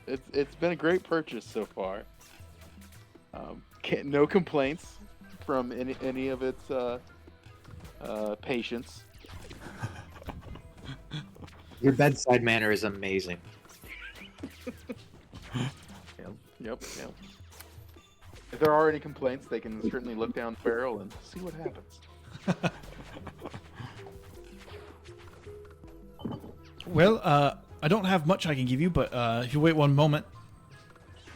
it's been a great purchase so far. No complaints from any of its patients. Your bedside manner is amazing. Yep. If there are any complaints, they can certainly look down the barrel and see what happens. Well, I don't have much I can give you, but if you wait one moment,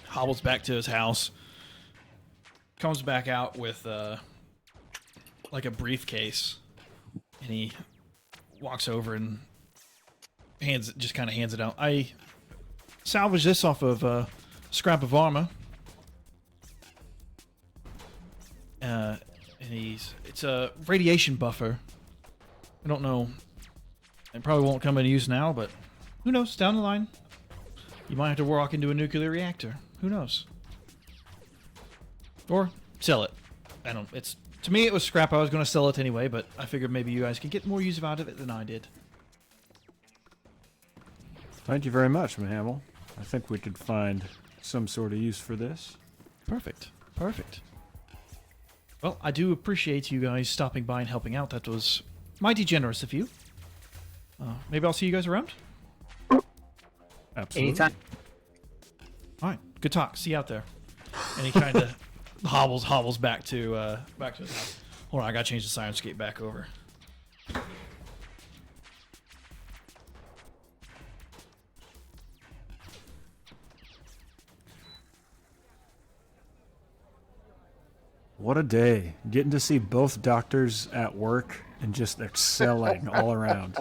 hobbles back to his house, comes back out with like a briefcase, and he walks over and hands it out. I salvaged this off of a scrap of armor, and it's a radiation buffer. I don't know. It probably won't come into use now, but who knows? Down the line, you might have to walk into a nuclear reactor. Who knows? Or sell it. I don't. It's to me, it was scrap. I was going to sell it anyway, but I figured maybe you guys could get more use out of it than I did. Thank you very much, Hamill. I think we could find some sort of use for this. Perfect. Well, I do appreciate you guys stopping by and helping out. That was mighty generous of you. Maybe I'll see you guys around. Absolutely. Anytime. All right. Good talk. See you out there. And he kind of hobbles back to his house. Hold on, I gotta change the Sirenscape back over. What a day. Getting to see both doctors at work and just excelling all around.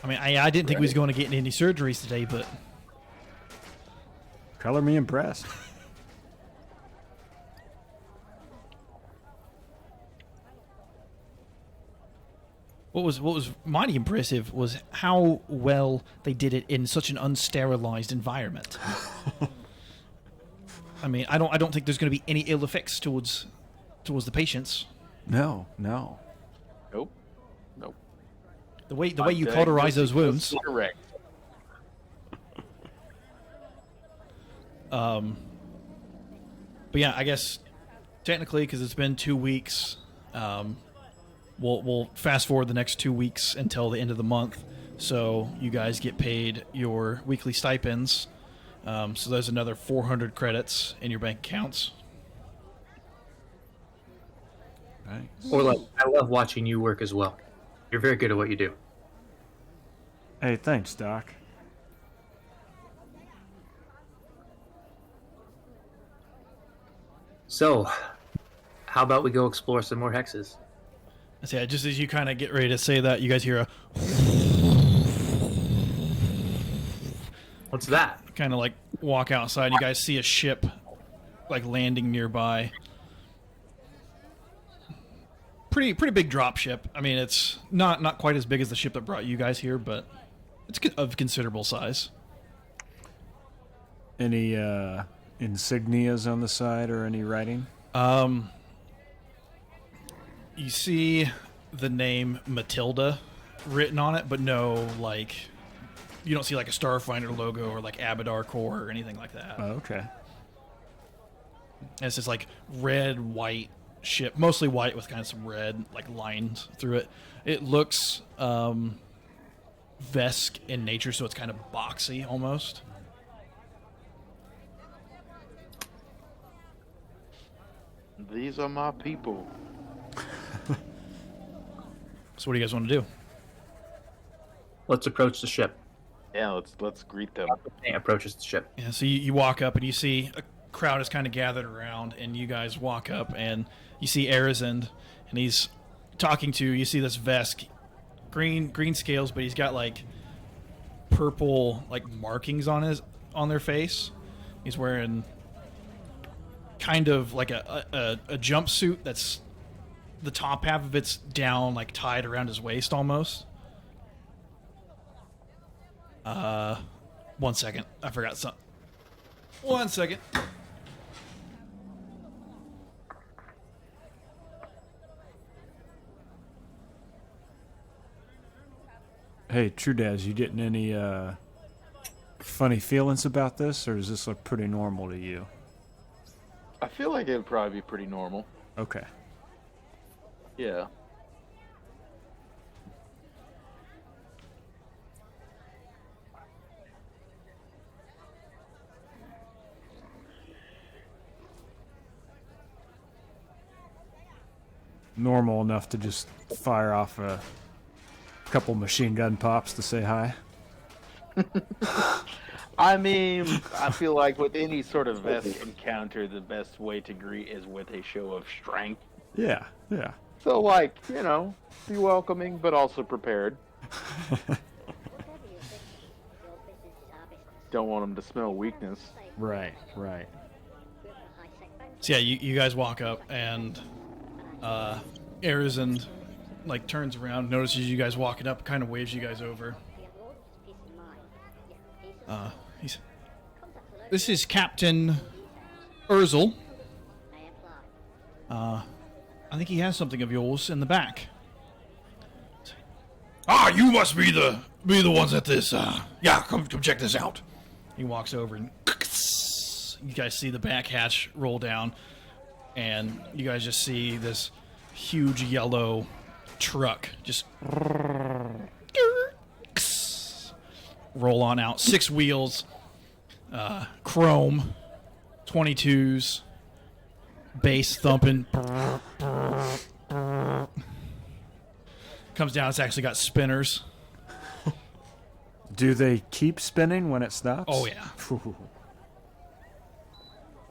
I mean, I didn't think we was going to get any surgeries today, but Color me impressed. what was mighty impressive was how well they did it in such an unsterilized environment. I mean, I don't think there's going to be any ill effects towards the patients. No. Nope. The way you cauterize those wounds. Correct. But yeah, I guess technically, because it's been 2 weeks, we'll fast forward the next 2 weeks until the end of the month. So you guys get paid your weekly stipends. So there's another 400 credits in your bank accounts. Nice. Orla, I love watching you work as well. You're very good at what you do. Hey, thanks, Doc. So, how about we go explore some more hexes? I say, just as you kind of get ready to say that, you guys hear a What's that? kind of like walk outside. And you guys see a ship like landing nearby. Pretty big drop ship. I mean, it's not quite as big as the ship that brought you guys here, but it's of considerable size. Any insignias on the side or any writing? You see the name Matilda written on it, but no, like, you don't see like a Starfinder logo or like Abadar Core or anything like that. Oh, okay. And it's this like red, white ship, mostly white with kind of some red like lines through it. It looks Vesk in nature, so it's kind of boxy almost. These are my people. So what do you guys want to do? Let's approach the ship. Yeah, let's greet them. Approaches the ship. Yeah, so you walk up and you see a crowd is kind of gathered around, and you guys walk up and you see Arizend, and he's talking to you. See this Vesk, green scales, but he's got like purple like markings on their face. He's wearing kind of like a jumpsuit that's the top half of it's down, like tied around his waist almost. 1 second. I forgot something. 1 second. Hey, True Daz, you getting any funny feelings about this, or does this look pretty normal to you? I feel like it would probably be pretty normal. Okay. Yeah. Normal enough to just fire off a couple machine gun pops to say hi. I mean, I feel like with any sort of vest encounter, the best way to greet is with a show of strength. Yeah, yeah. So, like, you know, be welcoming, but also prepared. Don't want them to smell weakness. Right, right. So yeah, you guys walk up, and Arizand like turns around, notices you guys walking up, kind of waves you guys over. This is Captain Urzel. I think he has something of yours in the back. Ah, you must be the ones at this. Yeah, come check this out. He walks over and you guys see the back hatch roll down, and you guys just see this huge yellow truck just roll on out. 6 wheels, chrome, 22s, bass thumping. Comes down, it's actually got spinners. Do they keep spinning when it stops? Oh, yeah.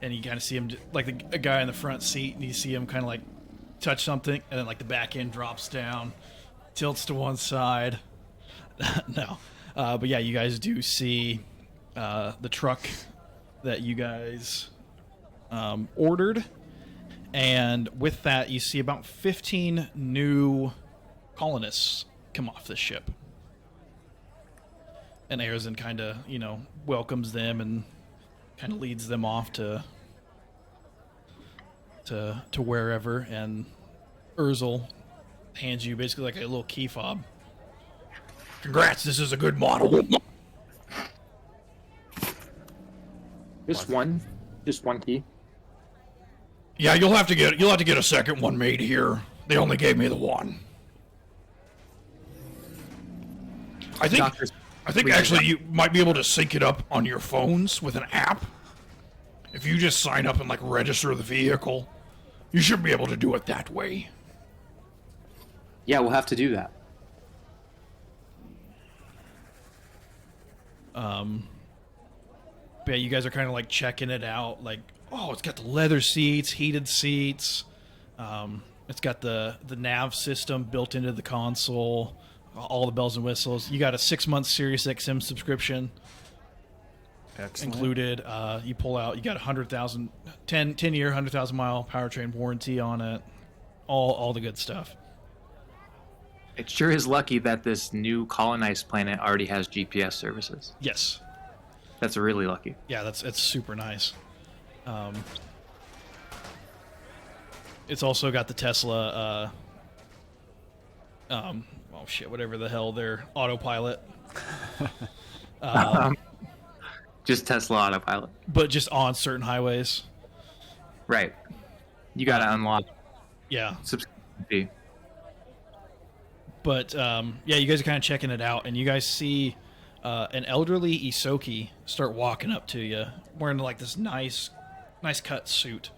And you kind of see him, like a guy in the front seat, and you see him kind of like touch something, and then like the back end drops down, tilts to one side. No. But yeah, you guys do see the truck that you guys ordered. And with that, you see about 15 new colonists come off the ship. And Arizand kind of, welcomes them and kind of leads them off to wherever. And Urzel hands you basically like a little key fob. Congrats, this is a good model. Just one key. Yeah, you'll have to get a second one made here. They only gave me the one. I think actually you might be able to sync it up on your phones with an app. If you just sign up and like register the vehicle, you should be able to do it that way. Yeah, we'll have to do that. But yeah, you guys are kind of like checking it out. Like, oh, it's got the leather seats, heated seats. It's got the nav system built into the console. All the bells and whistles. You got a 6-month Sirius XM subscription. Excellent. Included. You pull out. You got 10-year, 100,000 mile powertrain warranty on it. All the good stuff. It sure is lucky that this new colonized planet already has GPS services. Yes. That's really lucky. Yeah, it's super nice. It's also got the Tesla. Oh shit! Whatever the hell, their autopilot. Just Tesla autopilot. But just on certain highways. Right. You got to unlock. Yeah. Subscription fee. But yeah, you guys are kind of checking it out, and you guys see an elderly Isoki start walking up to you, wearing like this nice cut suit,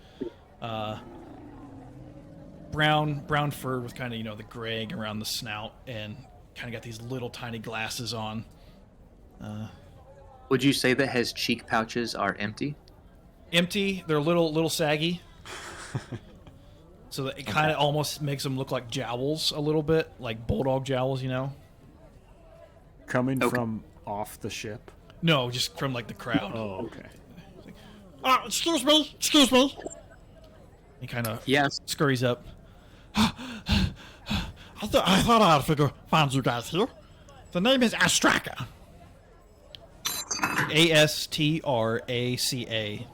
brown fur with kind of the graying around the snout, and kind of got these little tiny glasses on. Would you say that his cheek pouches are empty? Empty. They're a little saggy. So that it kind of almost makes them look like jowls a little bit, like bulldog jowls, Coming from off the ship? No, just from like the crowd. Oh, okay. Excuse me. He kind of scurries up. I thought I'd find you guys here. The name is Astraka. Astraca,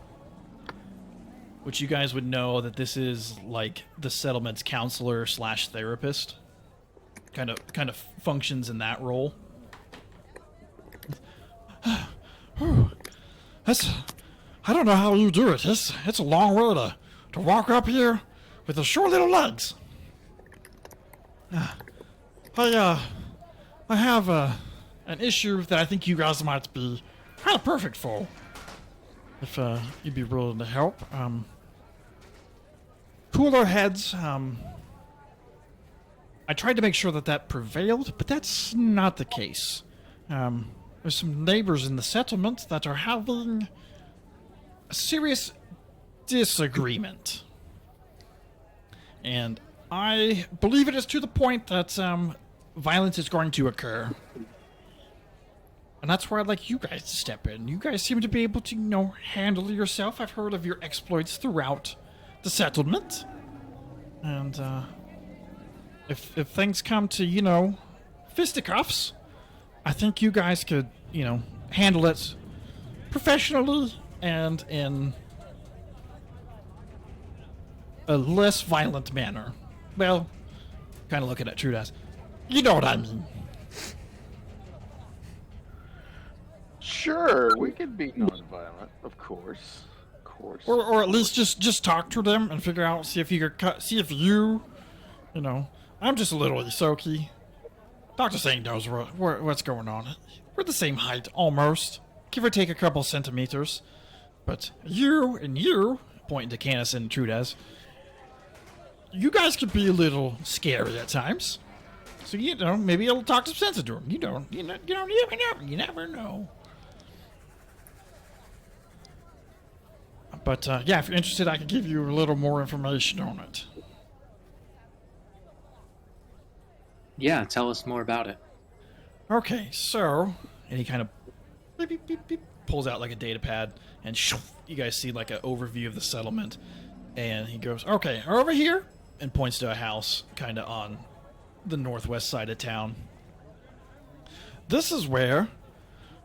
which you guys would know that this is like the settlement's counselor slash therapist. Kind of functions in that role. I don't know how you do it. It's a long way to walk up here with the short little legs. I have an issue that I think you guys might be kind of perfect for. If you'd be willing to help. Cooler heads. I tried to make sure that prevailed, but that's not the case. There's some neighbors in the settlement that are having a serious disagreement. And I believe it is to the point that violence is going to occur. And that's where I'd like you guys to step in. You guys seem to be able to, handle yourself. I've heard of your exploits throughout the settlement. And if things come to, fisticuffs, I think you guys could, handle it professionally and in a less violent manner. Well, kind of looking at Trudas. You know what I mean. Sure, we can be nonviolent, of course. Or at least just talk to them and figure out, see if you, I'm just a little Isoki. Dr. Singh knows what's going on. We're the same height, almost. Give or take a couple centimeters. But you, pointing to Canis and Trudas, you guys could be a little scary at times. So, maybe it'll talk some sense into them. You never know. But, yeah, if you're interested, I can give you a little more information on it. Yeah, tell us more about it. Okay, so, and he kind of beep, beep, beep, beep, pulls out like a data pad, and you guys see like an overview of the settlement. And he goes, okay, over here, and points to a house kind of on the northwest side of town. This is where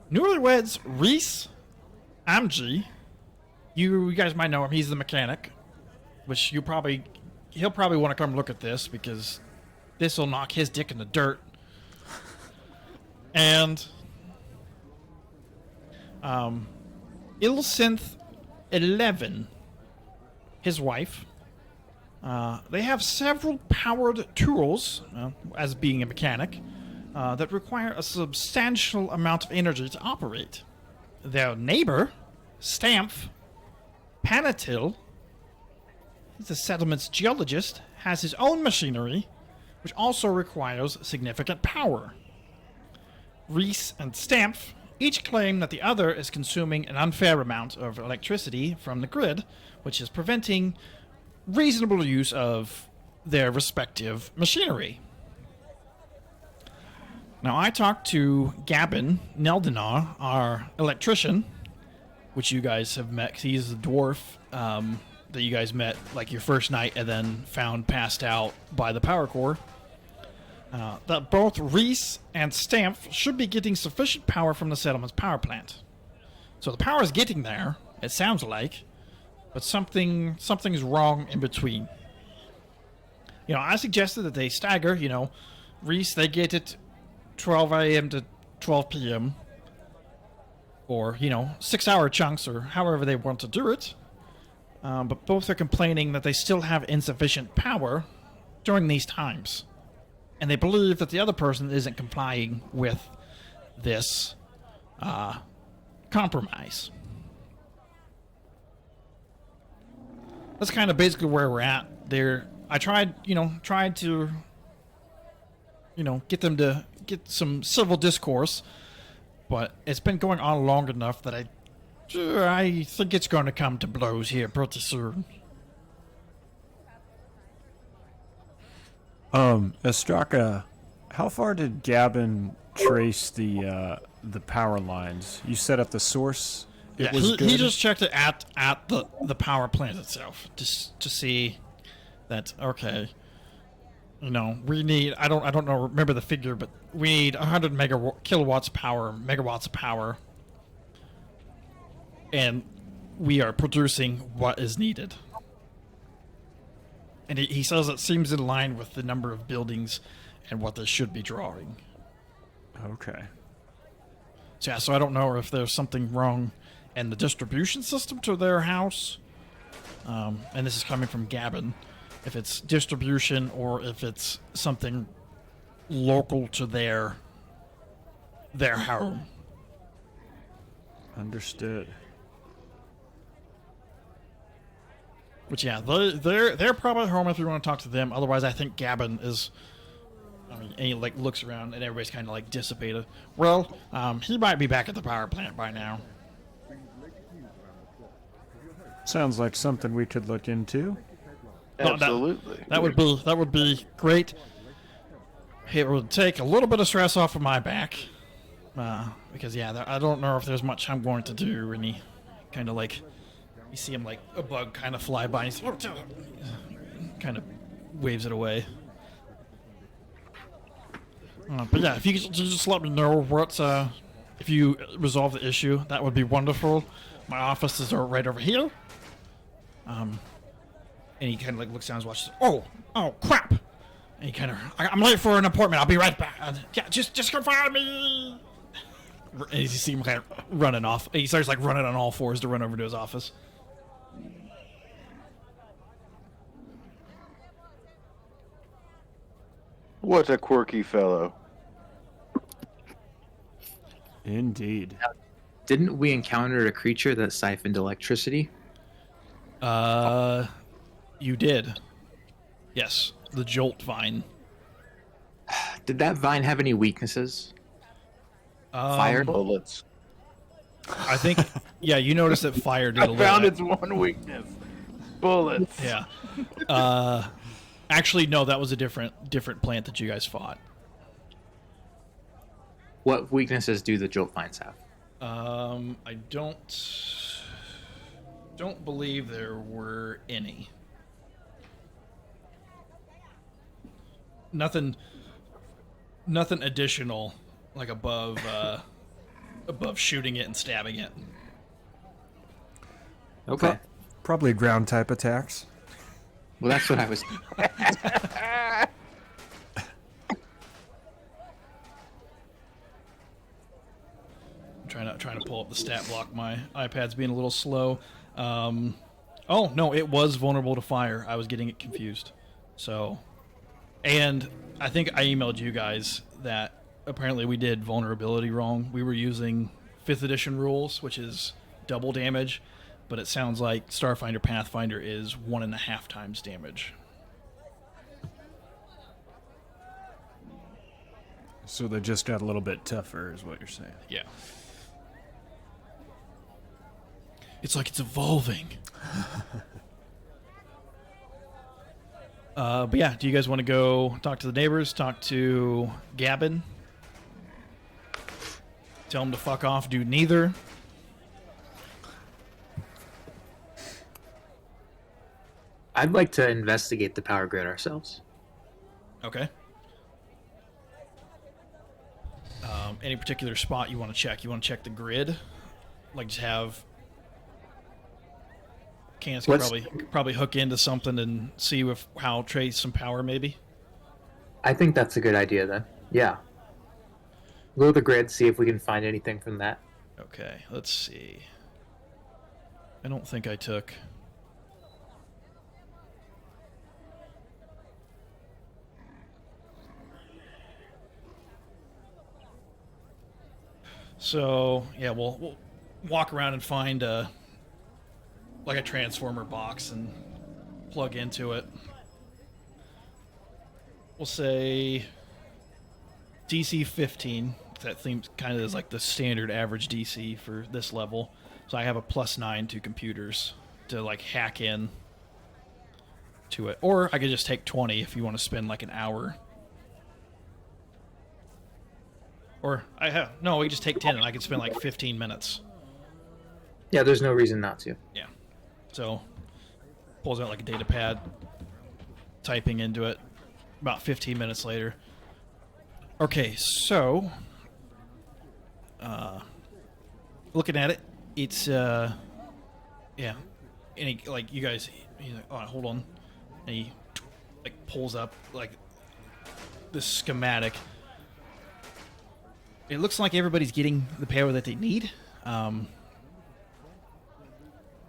newlyweds Reese Amji, you guys might know him, he's the mechanic, which he'll probably want to come look at this because this will knock his dick in the dirt. And Ilsynth 11, his wife, they have several powered tools, as being a mechanic, that require a substantial amount of energy to operate. Their neighbor, Stampf Panatil, the settlement's geologist, has his own machinery, which also requires significant power. Reese and Stampf each claim that the other is consuming an unfair amount of electricity from the grid, which is preventing reasonable use of their respective machinery. Now, I talked to Gabin Neldinar, our electrician, which you guys have met. He's the dwarf that you guys met like your first night and then found passed out by the power core. That both Reese and Stampf should be getting sufficient power from the settlement's power plant. So the power is getting there, it sounds like, but something's wrong in between. I suggested that they stagger, Reese, they get it 12 a.m. to 12 p.m. or, 6-hour chunks or however they want to do it. But both are complaining that they still have insufficient power during these times. And they believe that the other person isn't complying with this compromise. That's kind of basically where we're at. I tried to, get them to get some civil discourse, but it's been going on long enough that I think it's going to come to blows here pretty soon. Astraka, how far did Gabin trace the power lines? You set up the source. He just checked it at the power plant itself, just to see that we need, I don't know, remember the figure, but we need 100 megawatts of power and we are producing what is needed. And he says it seems in line with the number of buildings and what they should be drawing. Okay. So yeah, so I don't know if there's something wrong in the distribution system to their house. And this is coming from Gavin. If it's distribution or if it's something local to their home. Understood. Which yeah, they're probably home if you want to talk to them. Otherwise, I think Gavin is. I mean, and he like looks around and everybody's kind of like dissipated. Well, he might be back at the power plant by now. Sounds like something we could look into. No, Absolutely. That would be great. It would take a little bit of stress off of my back, because yeah, I don't know if there's much I'm going to do. And he kind of like, you see him like a bug kind of fly by, and he's kind of waves it away. But yeah, if you could just let me know what if you resolve the issue, that would be wonderful. My offices are right over here. And he kind of like looks down his watch. Oh crap! And he kind of, I'm late for an appointment. I'll be right back. Yeah, just come find me. And you see him kind of running off. He starts like running on all fours to run over to his office. What a quirky fellow. Indeed. Didn't we encounter a creature that siphoned electricity? You did. Yes, the jolt vine. Did that vine have any weaknesses? Fire? Bullets. I think. Yeah, you noticed that fire did a I little. found its one weakness. Bullets. Yeah. Actually, no. That was a different plant that you guys fought. What weaknesses do the jolt vines have? I don't believe there were any. Nothing additional, like above shooting it and stabbing it. Okay. Probably ground type attacks. Well, that's what I was. I'm trying to pull up the stat block. My iPad's being a little slow. Oh no, it was vulnerable to fire. I was getting it confused. So, and I think I emailed you guys that apparently we did vulnerability wrong. We were using 5th edition rules, which is double damage, but it sounds like Starfinder Pathfinder is 1.5 times damage. So they just got a little bit tougher, is what you're saying. Yeah. It's like it's evolving. But yeah, do you guys want to go talk to the neighbors? Talk to Gavin? Tell him to fuck off, do neither? I'd like to investigate the power grid ourselves. Okay. Any particular spot you want to check? You want to check the grid? Like just have... Candace could probably hook into something and see how trace some power maybe. I think that's a good idea then. Yeah. Go to the grid, see if we can find anything from that. Okay, let's see. I don't think I took... So, yeah, we'll walk around and find like a transformer box and plug into it. We'll say DC 15. That seems kind of is like the standard average DC for this level. So I have a +9 to computers to like hack in to it. Or I could just take 20 if you want to spend like an hour. Or we just take 10 and I could spend like 15 minutes. Yeah, there's no reason not to. Yeah. So, pulls out like a data pad, typing into it, about 15 minutes later. Okay, so, looking at it, It's yeah, and he, like you guys, he's like, oh, hold on, and he like pulls up like this schematic. It looks like everybody's getting the power that they need.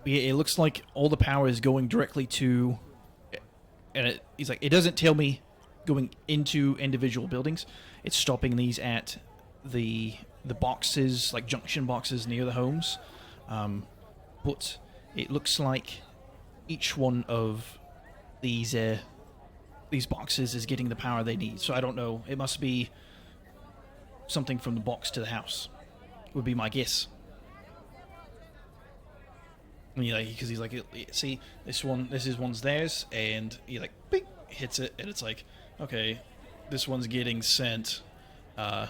It looks like all the power is going directly to, and he's like, it doesn't tell me going into individual buildings. It's stopping these at the boxes, like junction boxes near the homes. But it looks like each one of these boxes is getting the power they need. So I don't know. It must be something from the box to the house, would be my guess. Because he's like, see, this one's theirs, and he like, bing, hits it, and it's like, okay, this one's getting sent 1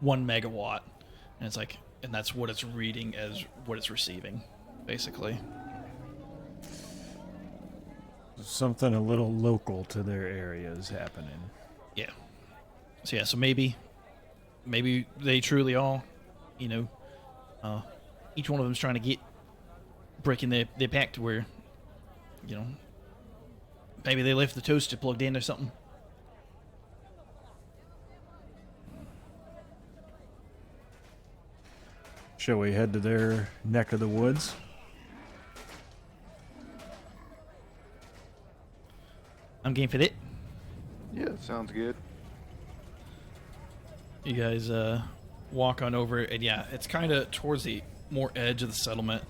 megawatt, and it's like, and that's what it's reading as what it's receiving, basically. Something a little local to their area is happening. Yeah. So yeah, so maybe they truly are, each one of them's trying to get breaking their pact where, maybe they left the toaster plugged in or something. Shall we head to their neck of the woods? I'm game for that. Yeah, sounds good. You guys walk on over, and yeah, it's kind of towards the more edge of the settlement,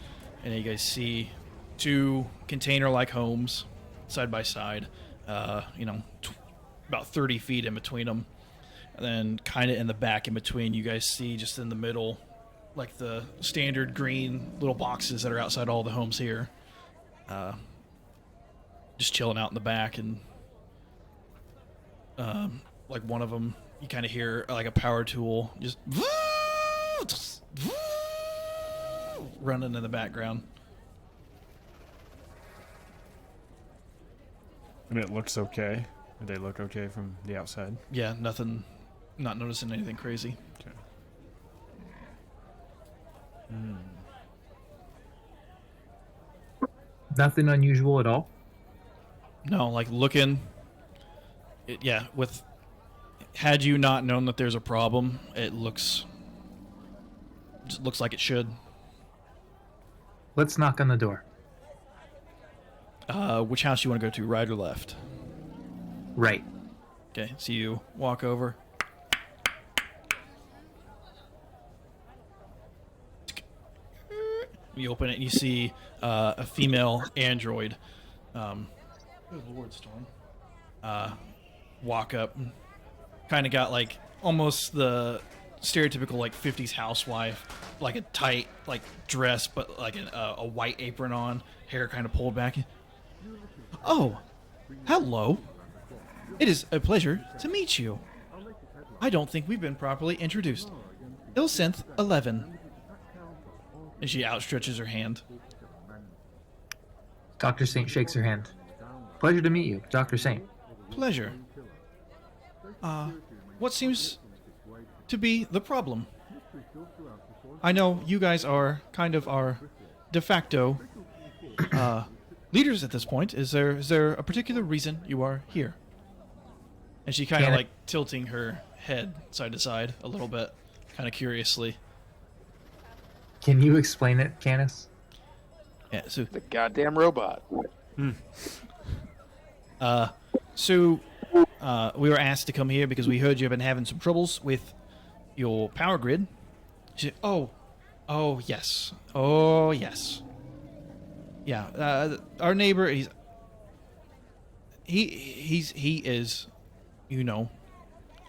and you guys see 2 container-like homes side by side, about 30 feet in between them, and then kind of in the back in between, you guys see just in the middle, like the standard green little boxes that are outside all the homes here, just chilling out in the back, and like one of them, you kind of hear like a power tool just running in the background. And it looks okay. They look okay from the outside. Yeah, nothing, not noticing anything crazy. Okay. Nothing unusual at all. No, like looking, had you not known that there's a problem, it looks like it should. Let's knock on the door. Which house you want to go to, right or left? Right. Okay, so you walk over. You open it and you see a female android. Good Lord, Storm. Walk up. Kind of got like almost the stereotypical like 50s housewife, like a tight like dress, but like a white apron on, hair kind of pulled back. Oh, hello. It is a pleasure to meet you. I don't think we've been properly introduced. Ilsynth 11. And she outstretches her hand. Dr. Saint shakes her hand. Pleasure to meet you, Dr. Saint. Pleasure. What seems to be the problem? I know you guys are kind of our de facto leaders at this point. Is there a particular reason you are here? And she kind of like tilting her head side to side a little bit, kind of curiously. Can you explain it, Canis? Yeah, so The goddamn robot. we were asked to come here because we heard you've been having some troubles with your power grid. She said, oh yes, yeah. Our neighbor, he is,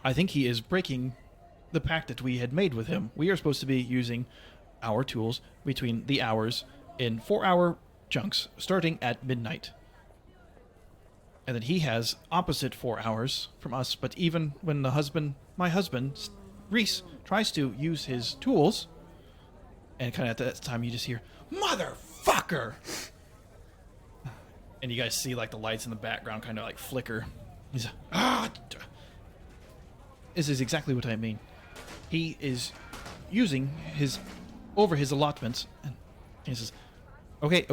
I think he is breaking the pact that we had made with him. We are supposed to be using our tools between the hours in 4-hour chunks, starting at midnight. And then he has opposite 4 hours from us, but even when my husband, Reese, tries to use his tools, and kind of at that time you just hear, "Motherfucker!" And you guys see like the lights in the background kind of like flicker. He's like, this is exactly what I mean. He is using his over his allotment, and he says, "Okay.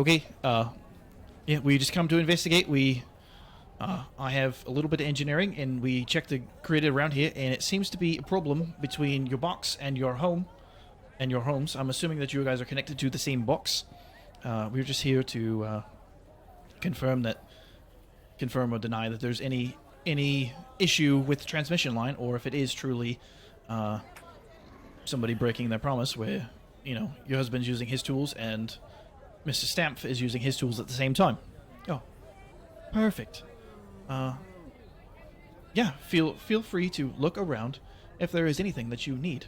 Yeah, we just come to investigate. I have a little bit of engineering, and we checked the grid around here, and it seems to be a problem between your box and your home, and your homes. I'm assuming that you guys are connected to the same box. We're just here to confirm or deny that there's any issue with the transmission line, or if it is truly somebody breaking their promise, where your husband's using his tools and Mr. Stampf is using his tools at the same time." Oh, perfect. Yeah, feel free to look around. If there is anything that you need,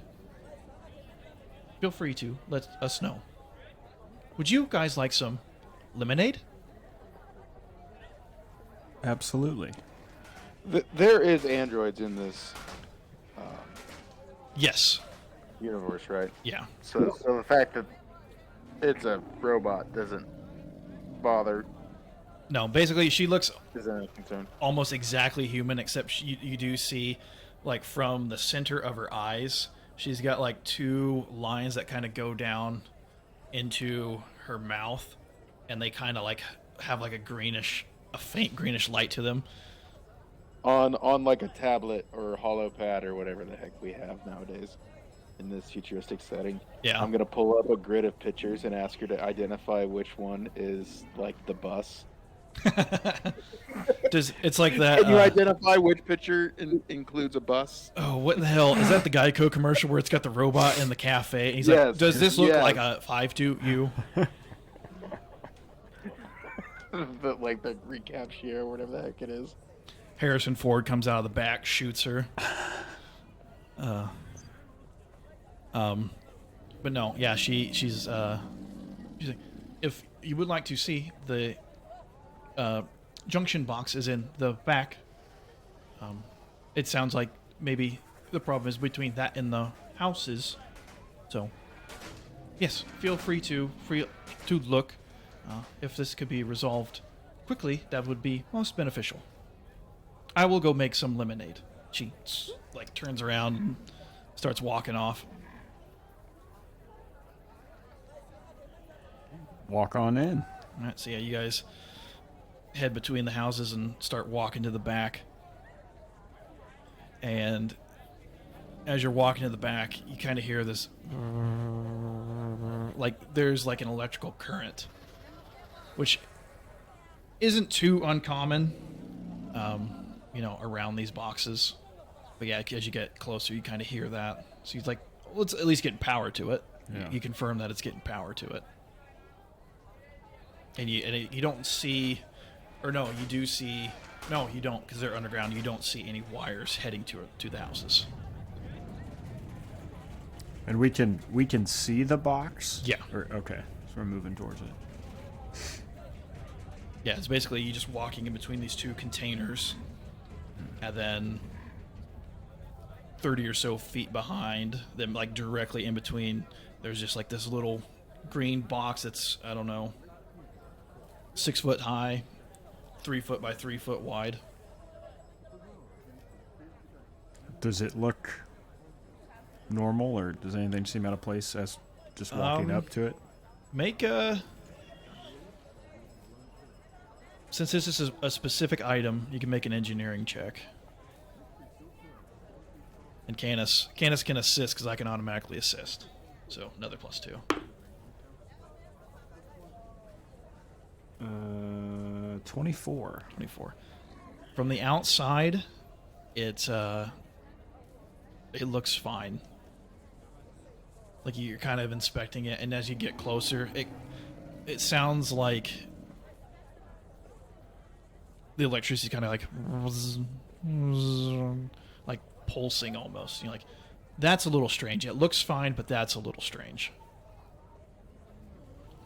feel free to let us know. Would you guys like some lemonade? Absolutely. There is androids in this Yes. universe, right? Yeah. So the fact that it's a robot doesn't bother. No, basically, she looks Isn't any concern. almost exactly human, except you do see, like, from the center of her eyes, she's got, like, 2 lines that kind of go down into her mouth, and they kind of, like, have, like, a faint greenish light to them. On like a tablet or hollow pad or whatever the heck we have nowadays in this futuristic setting. Yeah. I'm gonna pull up a grid of pictures and ask her to identify which one is like the bus. It's like that. Can you identify which picture includes a bus? Oh, what the hell? Is that the Geico commercial where it's got the robot in the cafe? And he's like, Yes. "Does this look Yes. like a 5-2U?" Like the recap share or whatever the heck it is. Harrison Ford comes out of the back, shoots her. But no, yeah, she's like, if you would like to see the junction box is in the back. It sounds like maybe the problem is between that and the houses. So, yes, feel free to look. If this could be resolved quickly, that would be most beneficial. I will go make some lemonade. She like turns around and starts walking off. Walk on in. All right, so yeah, you guys head between the houses and start walking to the back. And as you're walking to the back, you kind of hear this, like there's like an electrical current, which isn't too uncommon, around these boxes. But yeah, as you get closer, you kind of hear that. So he's like, well, it's at least getting power to it. Yeah. You confirm that it's getting power to it. And you don't see, or no, you do see, no, you don't, because they're underground. You don't see any wires heading to the houses. And we can see the box? Yeah. Okay. So we're moving towards it. Yeah, it's basically you just walking in between these 2 containers, and then 30 or so feet behind them, like directly in between, there's just like this little green box that's, I don't know, 6 foot high, 3 foot by 3 foot wide. Does it look normal, or does anything seem out of place as just walking up to it? Make a... Since this is a specific item, you can make an engineering check. And Canis can assist because I can automatically assist. So another +2. 24. 24. From the outside, it looks fine. Like you're kind of inspecting it, and as you get closer, it sounds like the electricity kind of like pulsing almost. You're like, that's a little strange. It looks fine, but that's a little strange.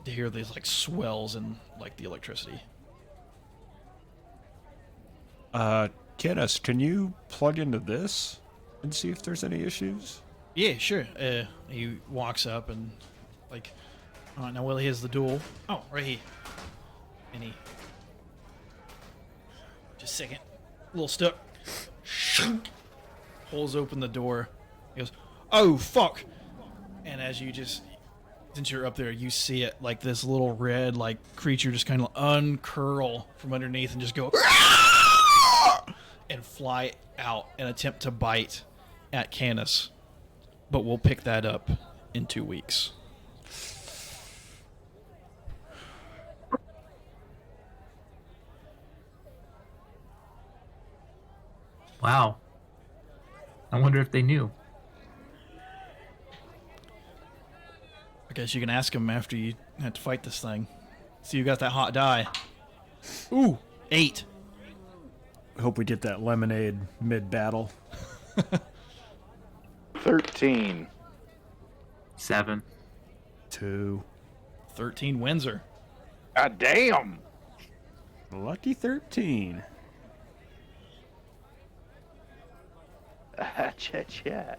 To hear these like swells in like the electricity. Kiddos, can you plug into this and see if there's any issues? Yeah, sure. He walks up and like, all right, now Willie, here's the door. Oh, right here. And he just a second, a little stuck. Pulls open the door. He goes, "Oh fuck!" And as you just Since you're up there, you see it like this little red like creature just kind of uncurl from underneath and just go and fly out and attempt to bite at Canis. But we'll pick that up in 2 weeks. Wow. I wonder if they knew. I guess you can ask him after you have to fight this thing. See, you got that hot die. Ooh, 8. Hope we get that lemonade mid-battle. 13. 7. 2. 13 Windsor. God damn. Lucky 13. Cha-cha.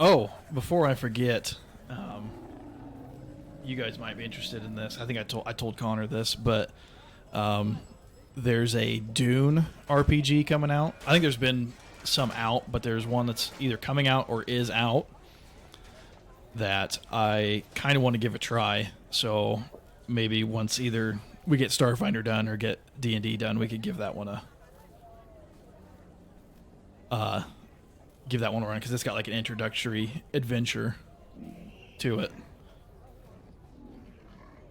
Oh, before I forget, you guys might be interested in this. I think I told Connor this, but there's a Dune RPG coming out. I think there's been some out, but there's one that's either coming out or is out that I kind of want to give a try. So maybe once either we get Starfinder done or get D&D done, we could give that one a run, because it's got like an introductory adventure to it.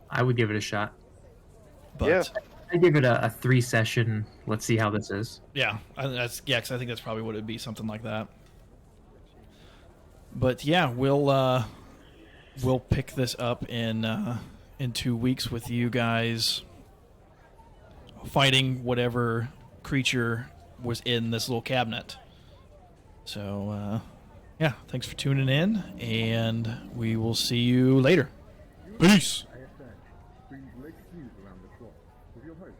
I would give it a shot. But Yeah. I'd give it a 3-session. Let's see how this is. yeah, because I think that's probably what it'd be, something like that. But yeah, we'll pick this up in 2 weeks with you guys fighting whatever creature was in this little cabinet. So yeah, thanks for tuning in, and we will see you later. Peace. Please make queues around the clock with your host.